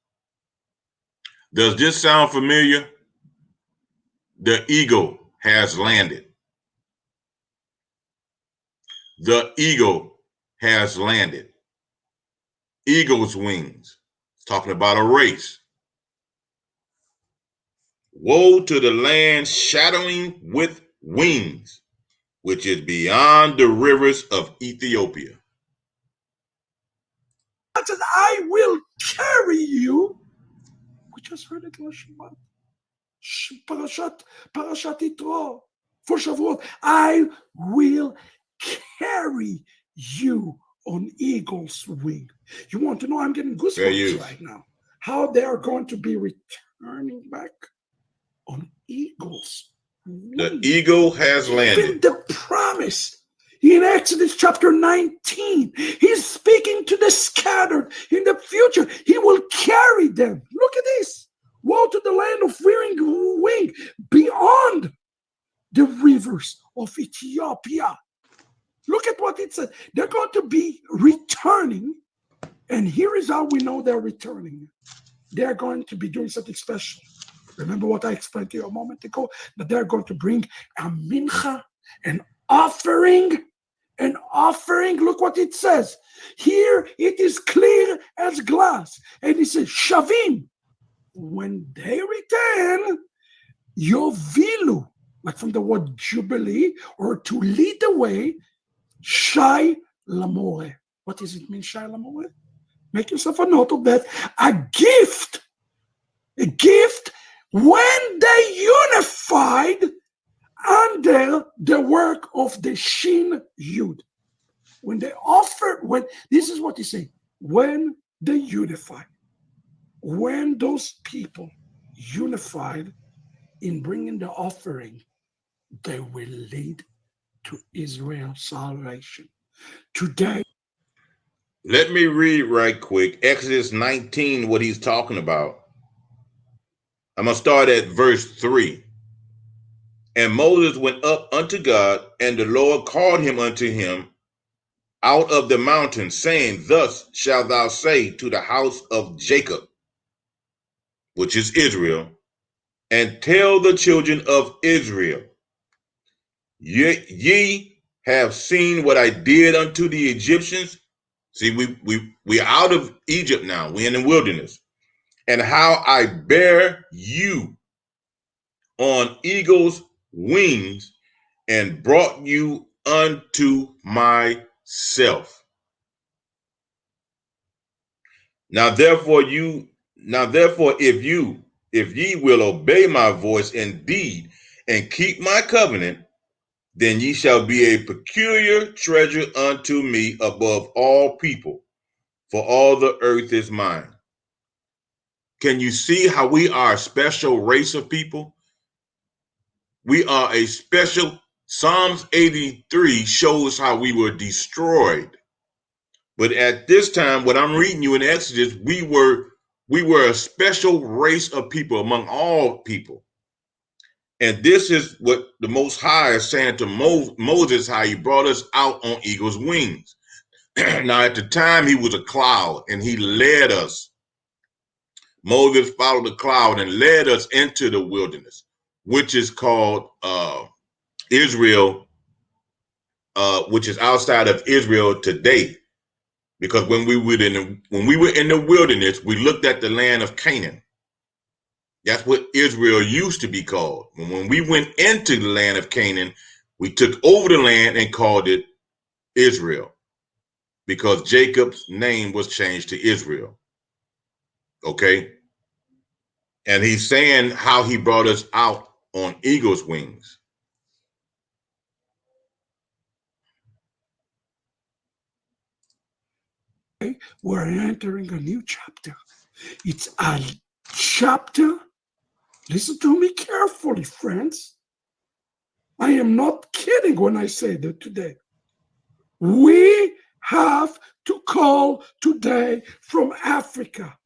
Does this sound familiar? The eagle has landed. The eagle has landed. Eagle's wings. It's talking about a race. Woe to the land shadowing with wings, which is beyond the rivers of Ethiopia. God says, I will carry you. We just heard it last Shabbat. Parashat Yitro. For Shavuot, I will carry you on eagle's wing. You want to know? I'm getting goosebumps right now. How they are going to be returning back on eagle's wing. The eagle has landed. Even the promise in Exodus chapter 19, he's speaking to the scattered. In the future, he will carry them. Look at this. Woe to the land of wearing wing beyond the rivers of Ethiopia. Look at what it said. They're going to be returning. And here is how we know they're returning. They're going to be doing something special. Remember what I explained to you a moment ago? That they're going to bring a mincha, an offering. An offering. Look what it says. Here it is clear as glass. And it says, Shavim. When they return, Yovilu, like from the word jubilee, or to lead the way, Shai Lamore. What does it mean, Shai Lamore? Make yourself a note of that. A gift when they unified under the work of the Shin Yud. When they offered, this is what he said, when they unified. When those people unified in bringing the offering, they will lead to Israel's salvation. Today. Let me read right quick. Exodus 19, what he's talking about. I'm going to start at verse 3. And Moses went up unto God, and the Lord called him unto him out of the mountain, saying, Thus shalt thou say to the house of Jacob, which is Israel, and tell the children of Israel, ye have seen what I did unto the Egyptians. See, we out of Egypt now. We're in the wilderness. And how I bear you on eagle's wings and brought you unto myself. Now, therefore, you Now therefore, if ye will obey my voice indeed and keep my covenant, then ye shall be a peculiar treasure unto me above all people, for all the earth is mine. Can you see how we are a special race of people? We are a special. Psalms 83 shows how we were destroyed. But at this time, what I'm reading you in Exodus, we were a special race of people among all people. And this is what the Most High is saying to Moses, how he brought us out on eagle's wings. Now, at the time, he was a cloud and he led us. Moses followed the cloud and led us into the wilderness, which is called Israel, which is outside of Israel today. Because when we were in the wilderness, we looked at the land of Canaan. That's what Israel used to be called. When we went into the land of Canaan, we took over the land and called it Israel, because Jacob's name was changed to Israel. Okay. And he's saying how he brought us out on eagle's wings. We're entering a new chapter. It's a chapter. Listen to me carefully, friends. I am not kidding when I say that today. We have to call today from Africa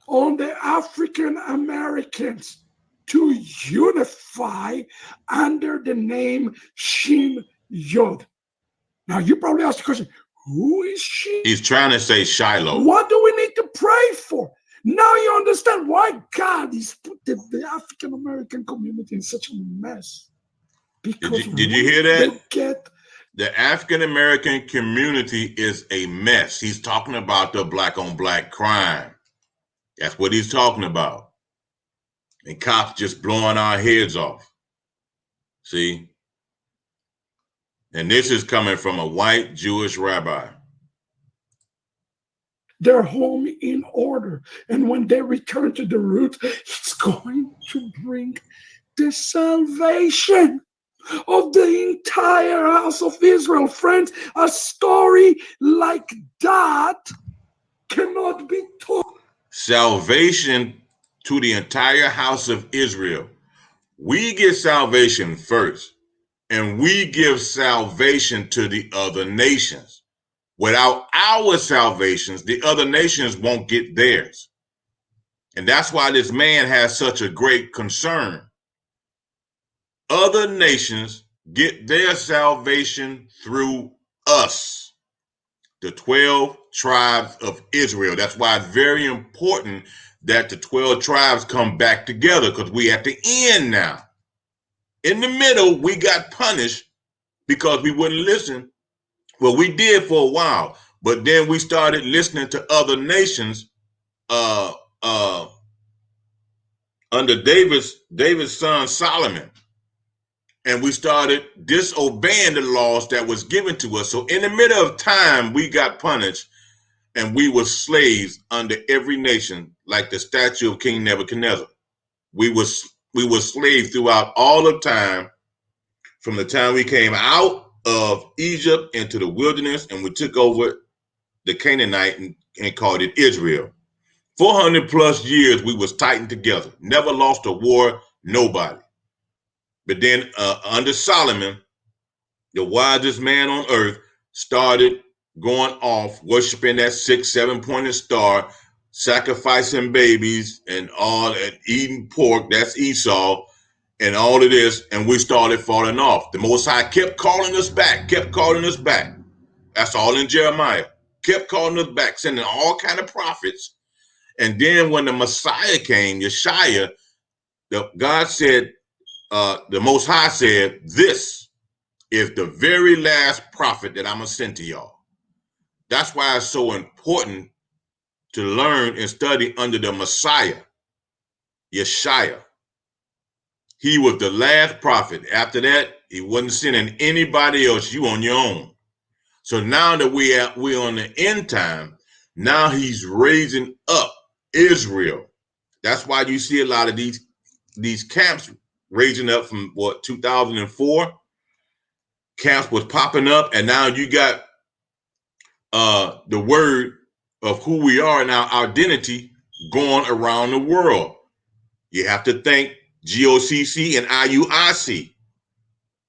on the African Americans to unify under the name Shin Yod. Now, you probably ask the question, who is she? He's trying to say Shiloh. What do we need to pray for? Now you understand why God has put the African American community in such a mess. Because did you hear that? The African American community is a mess. He's talking about the black on black crime. That's what he's talking about. And cops just blowing our heads off. See? And this is coming from a white Jewish rabbi. Their home in order. And when they return to the root, it's going to bring the salvation of the entire house of Israel. Friends, a story like that cannot be told. Salvation to the entire house of Israel. We get salvation first, and we give salvation to the other nations. Without our salvations, the other nations won't get theirs. And that's why this man has such a great concern. Other nations get their salvation through us, the 12 tribes of Israel. That's why it's very important that the 12 tribes come back together, because we at the end now. In the middle, we got punished because we wouldn't listen. Well, we did for a while, but then we started listening to other nations under David's son Solomon. And we started disobeying the laws that was given to us. So in the middle of time, we got punished, and we were slaves under every nation, like the statue of King Nebuchadnezzar. We were slaves throughout all of time, from the time we came out of Egypt into the wilderness, and we took over the Canaanite and called it Israel. 400 plus years we was tightened together, never lost a war, nobody. But then under Solomon, the wisest man on earth, started going off, worshiping that 6-7 pointed star, sacrificing babies and all, and eating pork, that's Esau, and all of this, and we started falling off. The Most High kept calling us back, kept calling us back. That's all in Jeremiah. Kept calling us back, sending all kind of prophets. And then when the Messiah came, Yeshua, God said, the Most High said, this is the very last prophet that I'm going to send to y'all. That's why it's so important to learn and study under the Messiah, Yeshua. He was the last prophet. After that, he wasn't sending anybody else. You on your own. So now that we're on the end time, now he's raising up Israel. That's why you see a lot of these camps raising up from what 2004. Camps was popping up, and now you got the word of who we are and our identity going around the world. You have to thank GOCC and IUIC.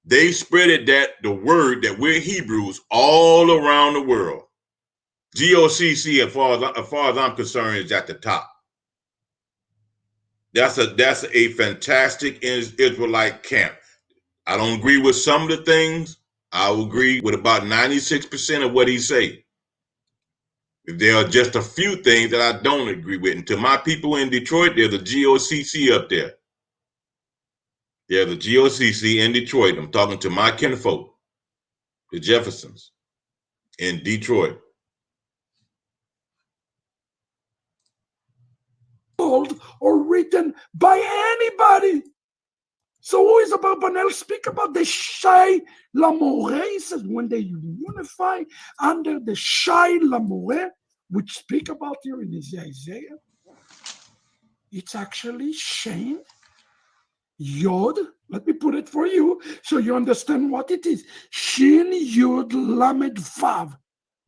They spreaded the word that we're Hebrews all around the world. GOCC, as far as I'm concerned, is at the top. That's a fantastic Israelite camp. I don't agree with some of the things. I will agree with about 96% of what he say. There are just a few things that I don't agree with. And to my people in Detroit, there's a GOCC up there. There's a GOCC in Detroit. I'm talking to my kinfolk, the Jeffersons in Detroit. Or written by anybody. So who is Abarbanel speak about the Shai Lamoré? He says when they unify under the Shai Lamoré, which speak about here in Isaiah, it's actually Shin Yod. Let me put it for you so you understand what it is. Shin Yod Lamed Vav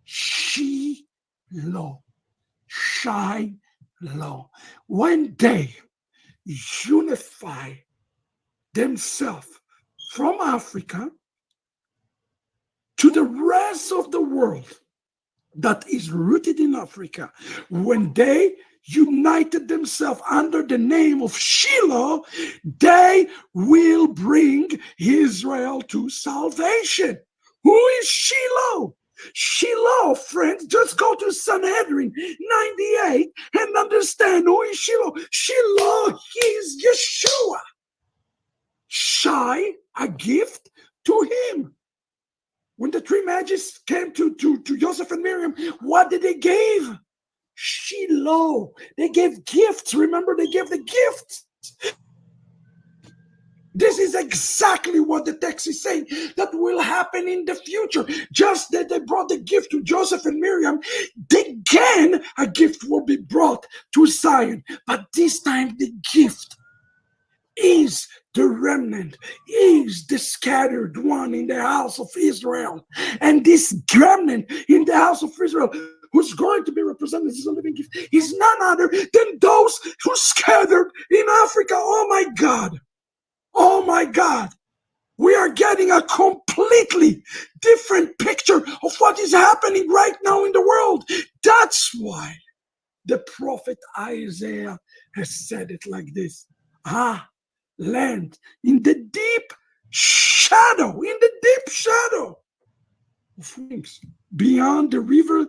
Shilo Shai Lo. When they unify themselves from Africa to the rest of the world that is rooted in Africa, when they united themselves under the name of Shiloh, they will bring Israel to salvation. Who is Shiloh? Shiloh, friends, just go to Sanhedrin 98 and understand who is Shiloh. Shiloh is Yeshua. Shai, a gift to him. When the three magists came to Joseph and Miriam, what did they give? Shiloh. They gave gifts. Remember, they gave the gifts. This is exactly what the text is saying that will happen in the future. Just that they brought the gift to Joseph and Miriam, again a gift will be brought to Zion. But this time the gift is the remnant, is the scattered one in the house of Israel. And this remnant in the house of Israel, who's going to be represented as a living gift, is none other than those who scattered in Africa. Oh my God. Oh my God. We are getting a completely different picture of what is happening right now in the world. That's why the prophet Isaiah has said it like this. Land in the deep shadow of things beyond the river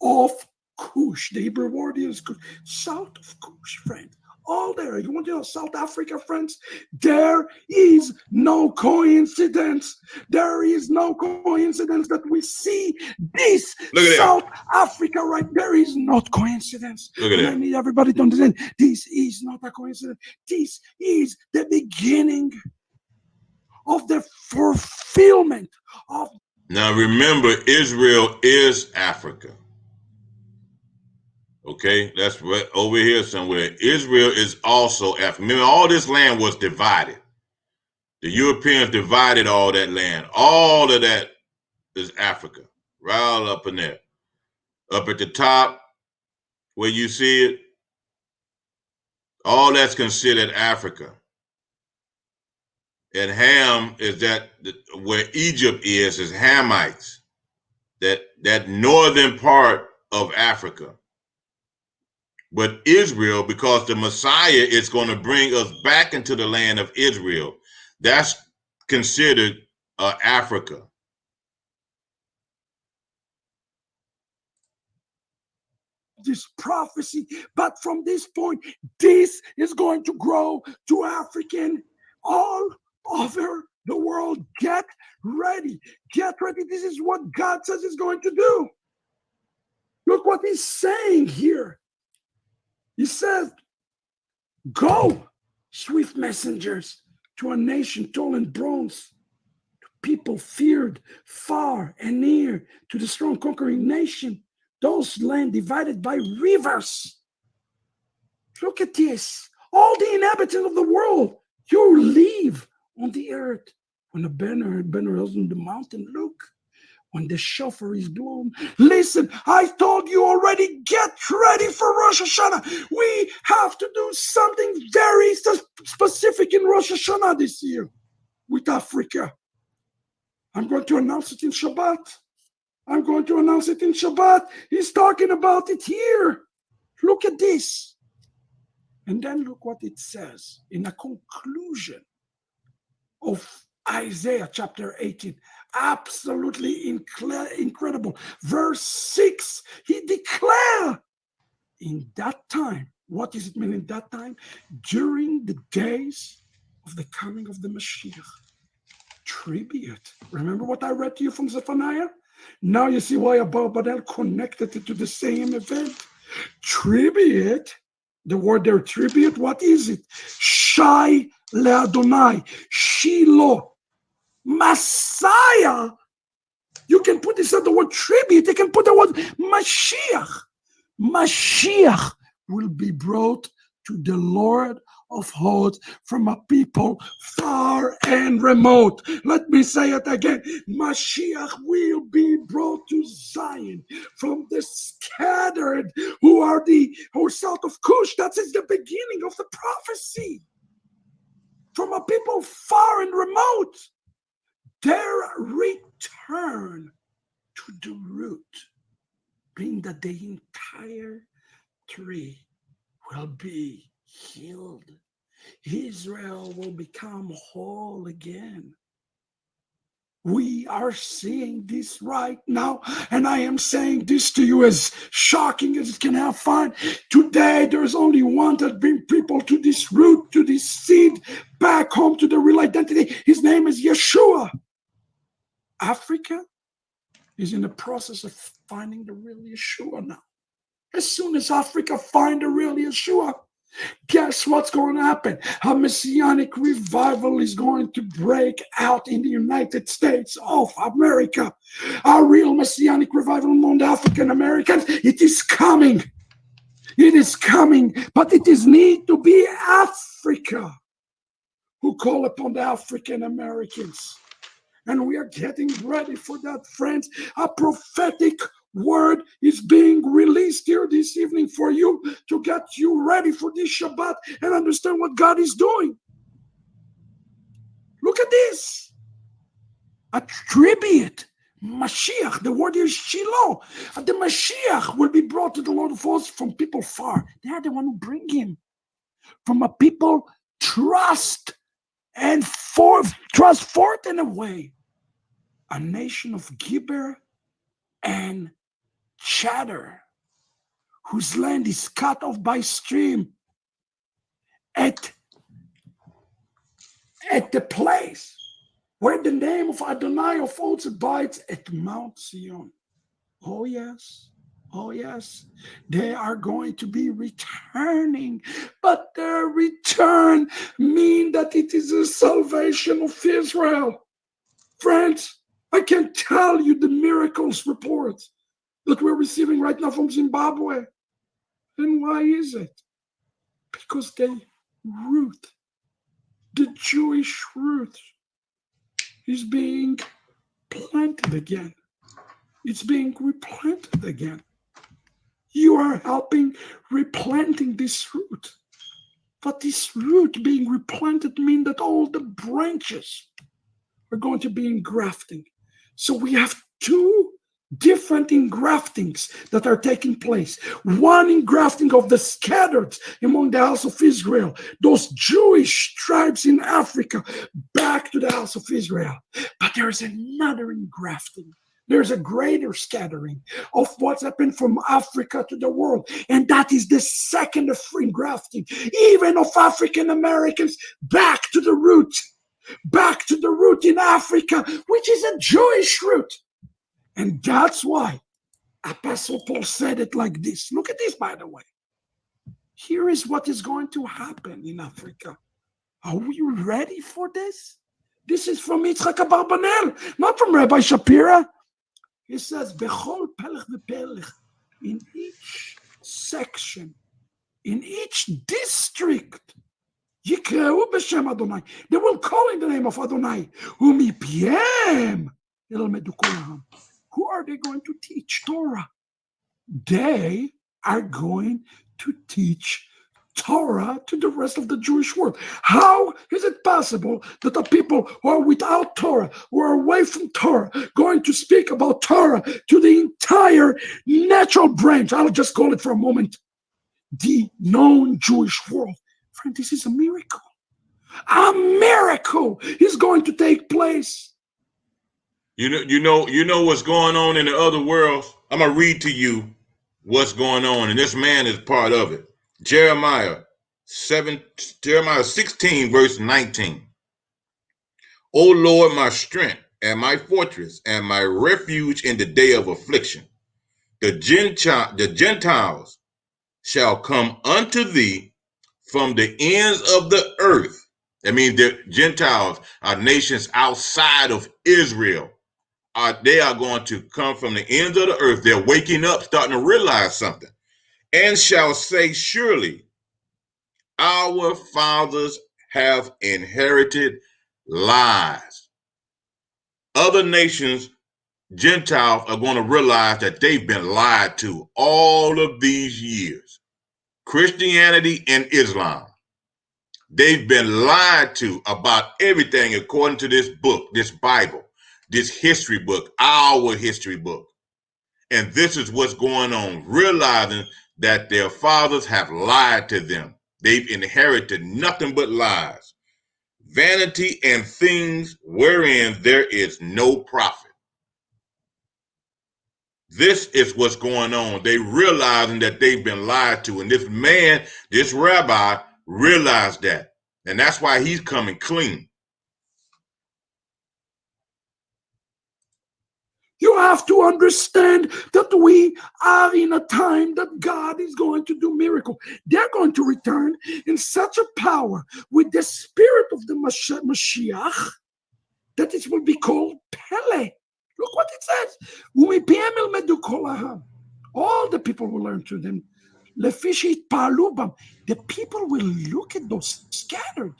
of Cush. The Hebrew word is Cush. South of Cush, friend. All there. You want to know South Africa, friends? There is no coincidence. There is no coincidence that we see this South Africa right there. Is not coincidence. Look at that. I need everybody to understand. This is not a coincidence. This is the beginning of the fulfillment of. Now remember, Israel is Africa. Okay, that's right over here somewhere. Israel is also Africa. Remember, all this land was divided. The Europeans divided all that land. All of that is Africa, right all up in there. Up at the top, where you see it, all that's considered Africa. And Ham is where Egypt is Hamites, that northern part of Africa. But Israel, because the Messiah is going to bring us back into the land of Israel, that's considered Africa. This prophecy, but from this point, this is going to grow to African all over the world. Get ready. Get ready. This is what God says He's going to do. Look what He's saying here. He says, go, swift messengers, to a nation tall and bronze, to people feared far and near, to the strong conquering nation, those land divided by rivers. Look at this. All the inhabitants of the world, you live on the earth. When the banner is on the mountain, look. When the shofar is blown, listen, I told you already, get ready for Rosh Hashanah. We have to do something very specific in Rosh Hashanah this year with Africa. I'm going to announce it in Shabbat. He's talking about it here. Look at this. And then look what it says in a conclusion of Isaiah chapter 18. Absolutely incredible. Verse 6, he declared in that time. What does it mean in that time? During the days of the coming of the Mashiach. Tribute. Remember what I read to you from Zephaniah? Now you see why Abarbanel connected it to the same event. Tribute. The word there, tribute, what is it? Shai le'Adonai. Shiloh. Messiah. You can put this at the word tribute. You can put the word Mashiach. Mashiach will be brought to the Lord of hosts from a people far and remote. Let me say it again. Mashiach will be brought to Zion from the scattered who are south of Cush. That is the beginning of the prophecy. From a people far and remote. Their return to the root, being that the entire tree will be healed. Israel will become whole again. We are seeing this right now, and I am saying this to you as shocking as it can have fun. Today, there's only one that brings people to this root, to this seed, back home to the real identity. His name is Yeshua. Africa is in the process of finding the real Yeshua now. As soon as Africa finds the real Yeshua, guess what's going to happen? A messianic revival is going to break out in the United States of America. A real messianic revival among the African Americans. It is coming. It is coming. But it is need to be Africa who call upon the African Americans. And we are getting ready for that, friends. A prophetic word is being released here this evening for you to get you ready for this Shabbat and understand what God is doing. Look at this. A tribute. Mashiach, the word is Shiloh. The Mashiach will be brought to the Lord of hosts from people far. They are the one who bring him. From a people trust forth and away. A nation of Gibber and Chatter, whose land is cut off by stream at the place where the name of Adonai of hosts abides at Mount Zion. Oh yes, they are going to be returning, but their return means that it is a salvation of Israel. Friends, I can tell you the miracles reports that we're receiving right now from Zimbabwe. And why is it? Because the root, the Jewish root, is being planted again. It's being replanted again. You are helping replanting this root. But this root being replanted means that all the branches are going to be engrafting. So we have two different engraftings that are taking place. One engrafting of the scattered among the house of Israel, those Jewish tribes in Africa, back to the house of Israel. But there's another engrafting. There's a greater scattering of what's happened from Africa to the world. And that is the second of engrafting, even of African Americans back to the root in Africa, which is a Jewish root. And that's why Apostle Paul said it like this. Look at this, by the way. Here is what is going to happen in Africa. Are we ready for this? This is from Yitzchak Abarbanel, not from Rabbi Shapira. He says, Bechol pelech v'pelech, in each section in each district. יקראו בשם אדוני. They will call in the name of Adonai. ומפיהם ילמדו כל העם. Who are they going to teach Torah? They are going to teach Torah to the rest of the Jewish world. How is it possible that the people who are without Torah, who are away from Torah, going to speak about Torah to the entire natural branch? I'll just call it for a moment the known Jewish world. Friend, this is a miracle. A miracle is going to take place. You know what's going on in the other worlds? I'm gonna read to you what's going on, and this man is part of it. Jeremiah 16, verse 19. O Lord, my strength and my fortress and my refuge in the day of affliction. The Gentiles shall come unto thee from the ends of the earth. That means the Gentiles are nations outside of Israel. They are going to come from the ends of the earth. They're waking up, starting to realize something. And shall say, surely our fathers have inherited lies. Other nations, Gentiles, are going to realize that they've been lied to all of these years. Christianity and Islam. They've been lied to about everything according to this book, this Bible, this history book, our history book. And this is what's going on, realizing that their fathers have lied to them. They've inherited nothing but lies, vanity, and things wherein there is no profit. This is what's going on. They realizing that they've been lied to. And this man, this rabbi, realized that. And that's why he's coming clean. You have to understand that we are in a time that God is going to do miracles. They're going to return in such a power with the spirit of the Mashiach that it will be called Pele. Look what it says. All the people will learn to them. The people will look at those scattered.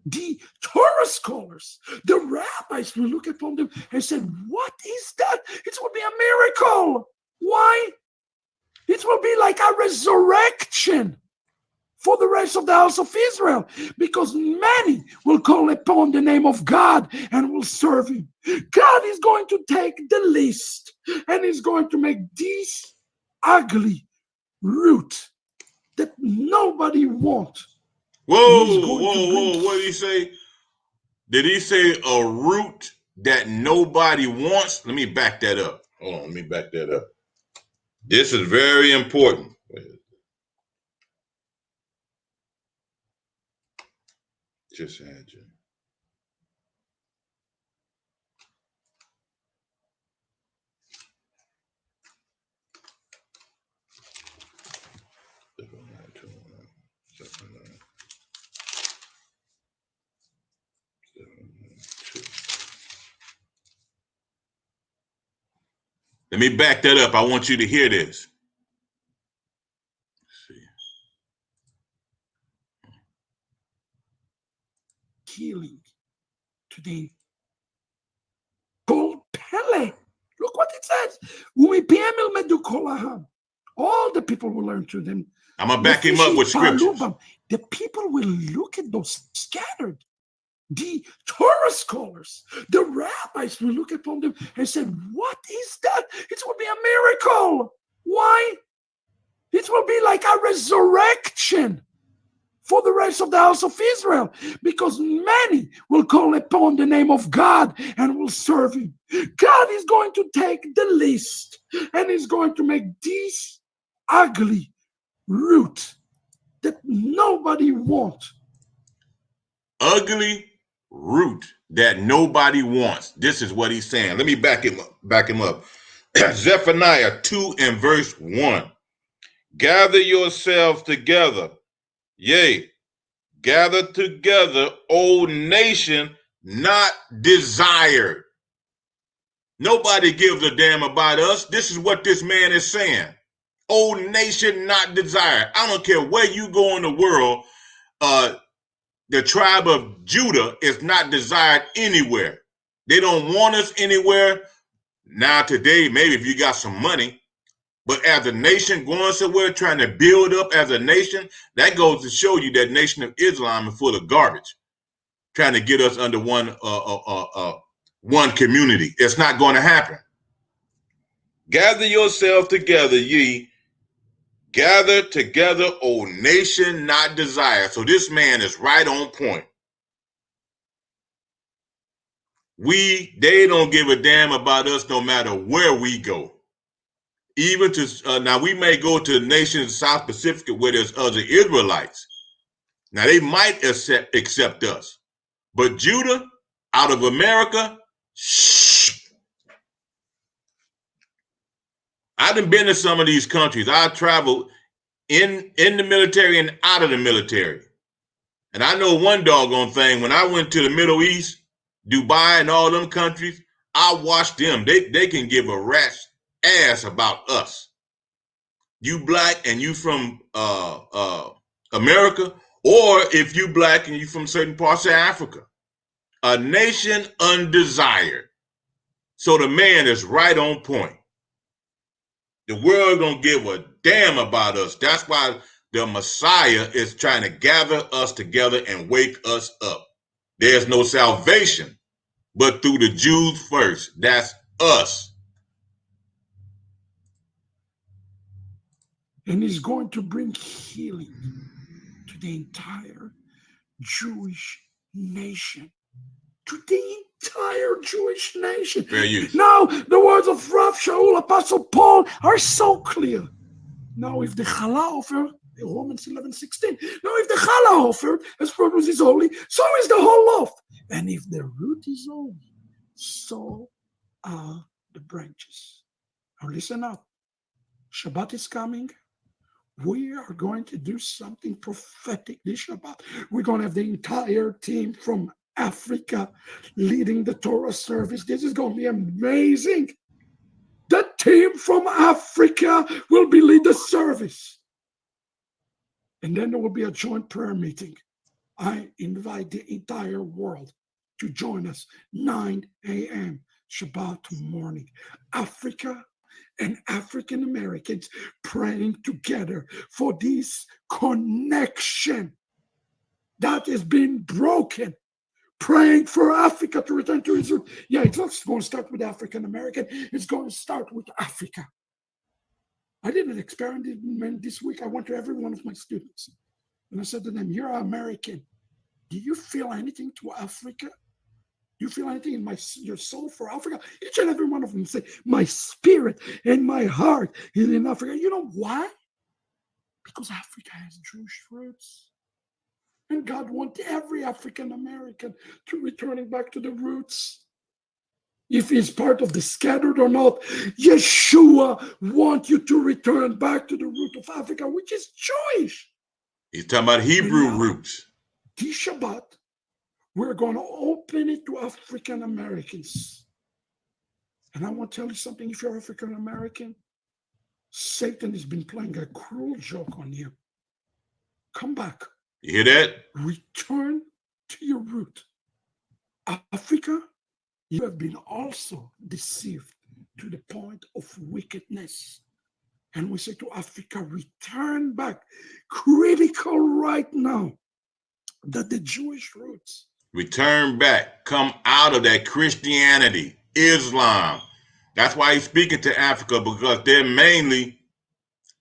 The Torah scholars, the rabbis will look upon them and say, what is that? It will be a miracle. Why? It will be like a resurrection for the rest of the house of Israel, because many will call upon the name of God and will serve him. God is going to take the list and is going to make this ugly root that nobody wants. Whoa, what did he say? Did he say a root that nobody wants? Let me back that up. Hold on, let me back that up. This is very important. Just add you. Let me back that up. I want you to hear this. Healing today called Pele. Look what it says. All the people will learn to them. I'm gonna back him up with scriptures. The people will look at those scattered. The Torah scholars, the rabbis will look upon them and say, what is that? It will be a miracle. Why? It will be like a resurrection for the rest of the house of Israel, because many will call upon the name of God and will serve him. God is going to take the list and is going to make this ugly root that nobody wants. Ugly root that nobody wants. This is what he's saying. Let me back him up. Zephaniah 2 and verse 1. Gather yourselves together. Yea, gather together, O nation not desired. Nobody gives a damn about us. This is what this man is saying. O nation not desired. I don't care where you go in the world, the tribe of Judah is not desired anywhere. They don't want us anywhere. Now today, maybe if you got some money, but as a nation going somewhere trying to build up as a nation, that goes to show you that Nation of Islam is full of garbage, trying to get us under one community. It's not going to happen. Gather yourself together, ye. Gather together, O nation not desired. So this man is right on point. They don't give a damn about us no matter where we go. Even to, now we may go to nations South Pacific where there's other Israelites. Now they might accept us. But Judah, out of America, shh. I done been to some of these countries. I traveled in the military and out of the military. And I know one doggone thing. When I went to the Middle East, Dubai and all them countries, I watched them. They can give a rat's ass about us. You black and you from America, or if you black and you from certain parts of Africa. A nation undesired. So the man is right on point. The world don't give a damn about us. That's why the Messiah is trying to gather us together and wake us up. There's no salvation but through the Jews first. That's us. And he's going to bring healing to the entire Jewish nation. To the entire Jewish nation. Now, the words of Rav Shaul, Apostle Paul, are so clear. Now, if the Challah offer, Romans 11:16, now if the Challah offer, as produce is holy, so is the whole loaf. And if the root is holy, so are the branches. Now, listen up. Shabbat is coming. We are going to do something prophetic this Shabbat. We're going to have the entire team from Africa leading the Torah service. This is going to be amazing. The team from Africa will be lead the service. And then there will be a joint prayer meeting. I invite the entire world to join us 9 a.m. Shabbat morning. Africa and African Americans praying together for this connection that has been broken. Praying for Africa to return to Israel. Yeah, it's not going to start with African American. It's going to start with Africa. I did an experiment this week. I went to every one of my students. And I said to them, you're American. Do you feel anything to Africa? Do you feel anything in your soul for Africa? Each and every one of them say, my spirit and my heart is in Africa. You know why? Because Africa has Jewish roots. And God wants every African American to returning back to the roots. If he's part of the scattered or not, Yeshua wants you to return back to the root of Africa, which is Jewish. He's talking about Hebrew roots. This Shabbat, we're going to open it to African Americans. And I want to tell you something. If you're African American, Satan has been playing a cruel joke on you. Come back. You hear that? Return to your root. Africa, you have been also deceived to the point of wickedness. And we say to Africa, return back. Critical right now that the Jewish roots. Return back. Come out of that Christianity, Islam. That's why he's speaking to Africa, because they're mainly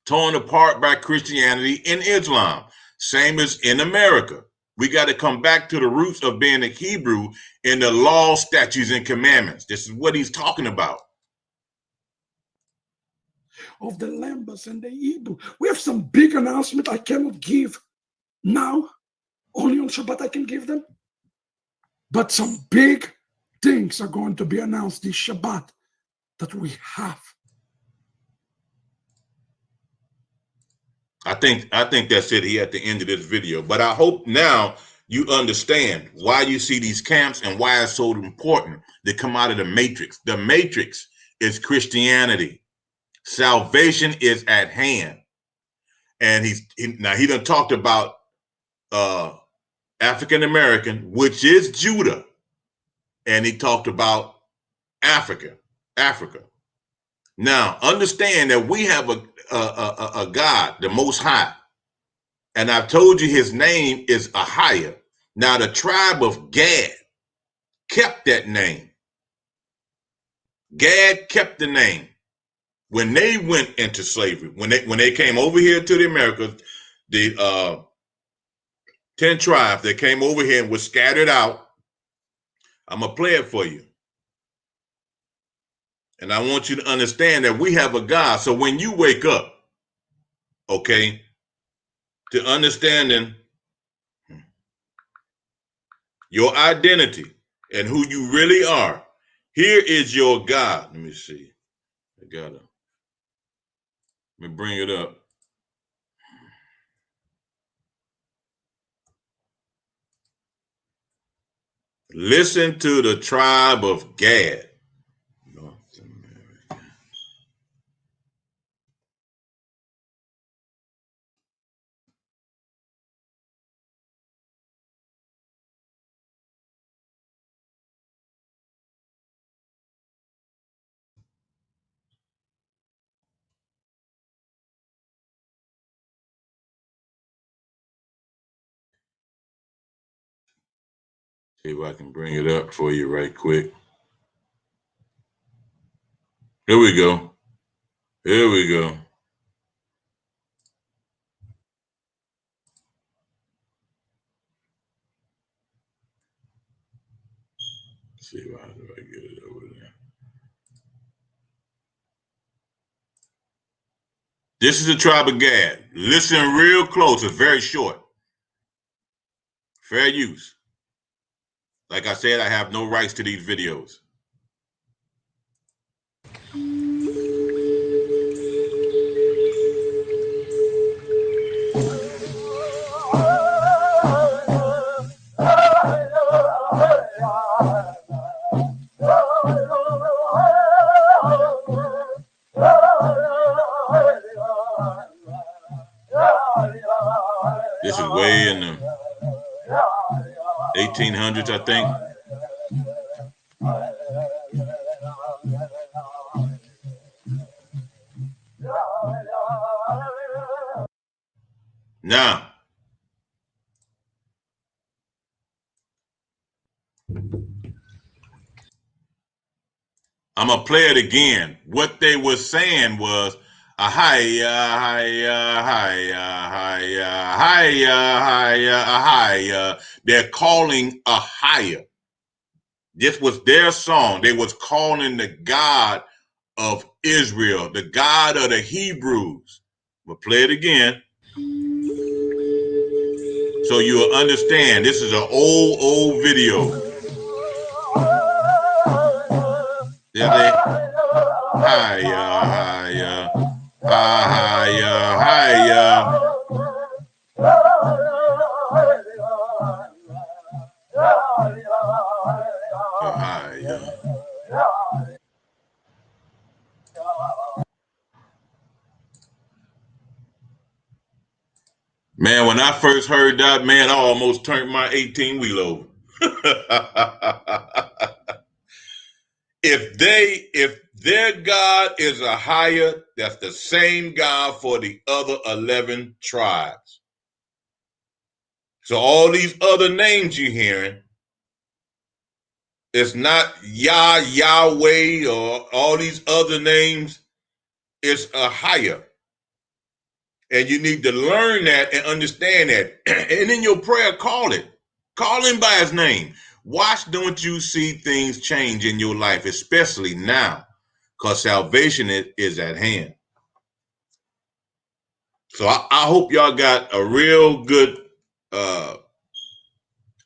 torn apart by Christianity and Islam. Same as in America. We got to come back to the roots of being a Hebrew in the law, statutes, and commandments. This is what he's talking about. Of the Lambas and the Hebrew. We have some big announcement I cannot give now. Only on Shabbat I can give them. But some big things are going to be announced this Shabbat that we have. I think that's it here at the end of this video. But I hope now you understand why you see these camps and why it's so important to come out of the matrix. The matrix is Christianity. Salvation is at hand. And he done talked about African American, which is Judah. And he talked about Africa. Now, understand that we have a God, the Most High. And I've told you his name is Ahiah. Now, the tribe of Gad kept that name. Gad kept the name. When they went into slavery, when they came over here to the Americas, the 10 tribes that came over here and were scattered out. I'm going to play it for you. And I want you to understand that we have a God. So when you wake up, okay, to understanding your identity and who you really are, here is your God. Let me see. Let me bring it up. Listen to the tribe of Gad. North America. See if I can bring it up for you right quick. Here we go. Here we go. Let's see, how do I get it over there? This is the tribe of Gad. Listen real close. It's very short. Fair use. Like I said, I have no rights to these videos. This is way in the 1800s, I think. Now, I'm going to play it again. What they were saying was, Ahaya, Ahaya, Ahaya, Ahaya, Ahaya, Ahaya. They're calling Ahaya. This was their song. They was calling the God of Israel, the God of the Hebrews. We'll play it again so you'll understand. This is an old video. Yeah, they Ahaya, Ahaya, Ahaya, Ahaya, Ahaya. Man, when I first heard that, man, I almost turned my 18-wheel over. If their God is Ahaya, that's the same God for the other 11 tribes. So all these other names you're hearing, it's not Yahweh or all these other names. It's Ahaya. And you need to learn that and understand that. And in your prayer, call it. Call him by his name. Watch, don't you see things change in your life, especially now, because salvation is at hand. So I hope y'all got a real good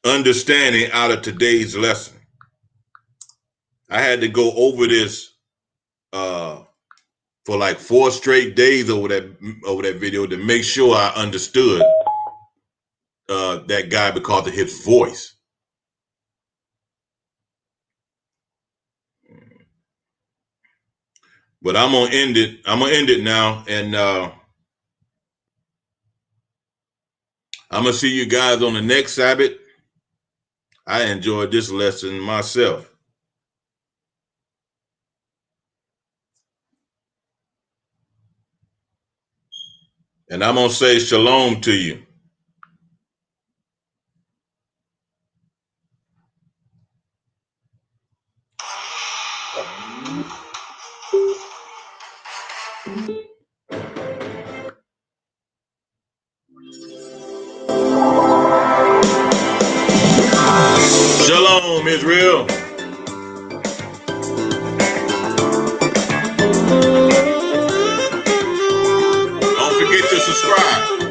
understanding out of today's lesson. I had to go over this for like 4 straight days over that video to make sure I understood that guy because of his voice. But I'm gonna end it. I'm gonna end it now, and I'm gonna see you guys on the next Sabbath. I enjoyed this lesson myself. And I'm gonna say shalom to you. Shalom, Israel. Don't forget to subscribe.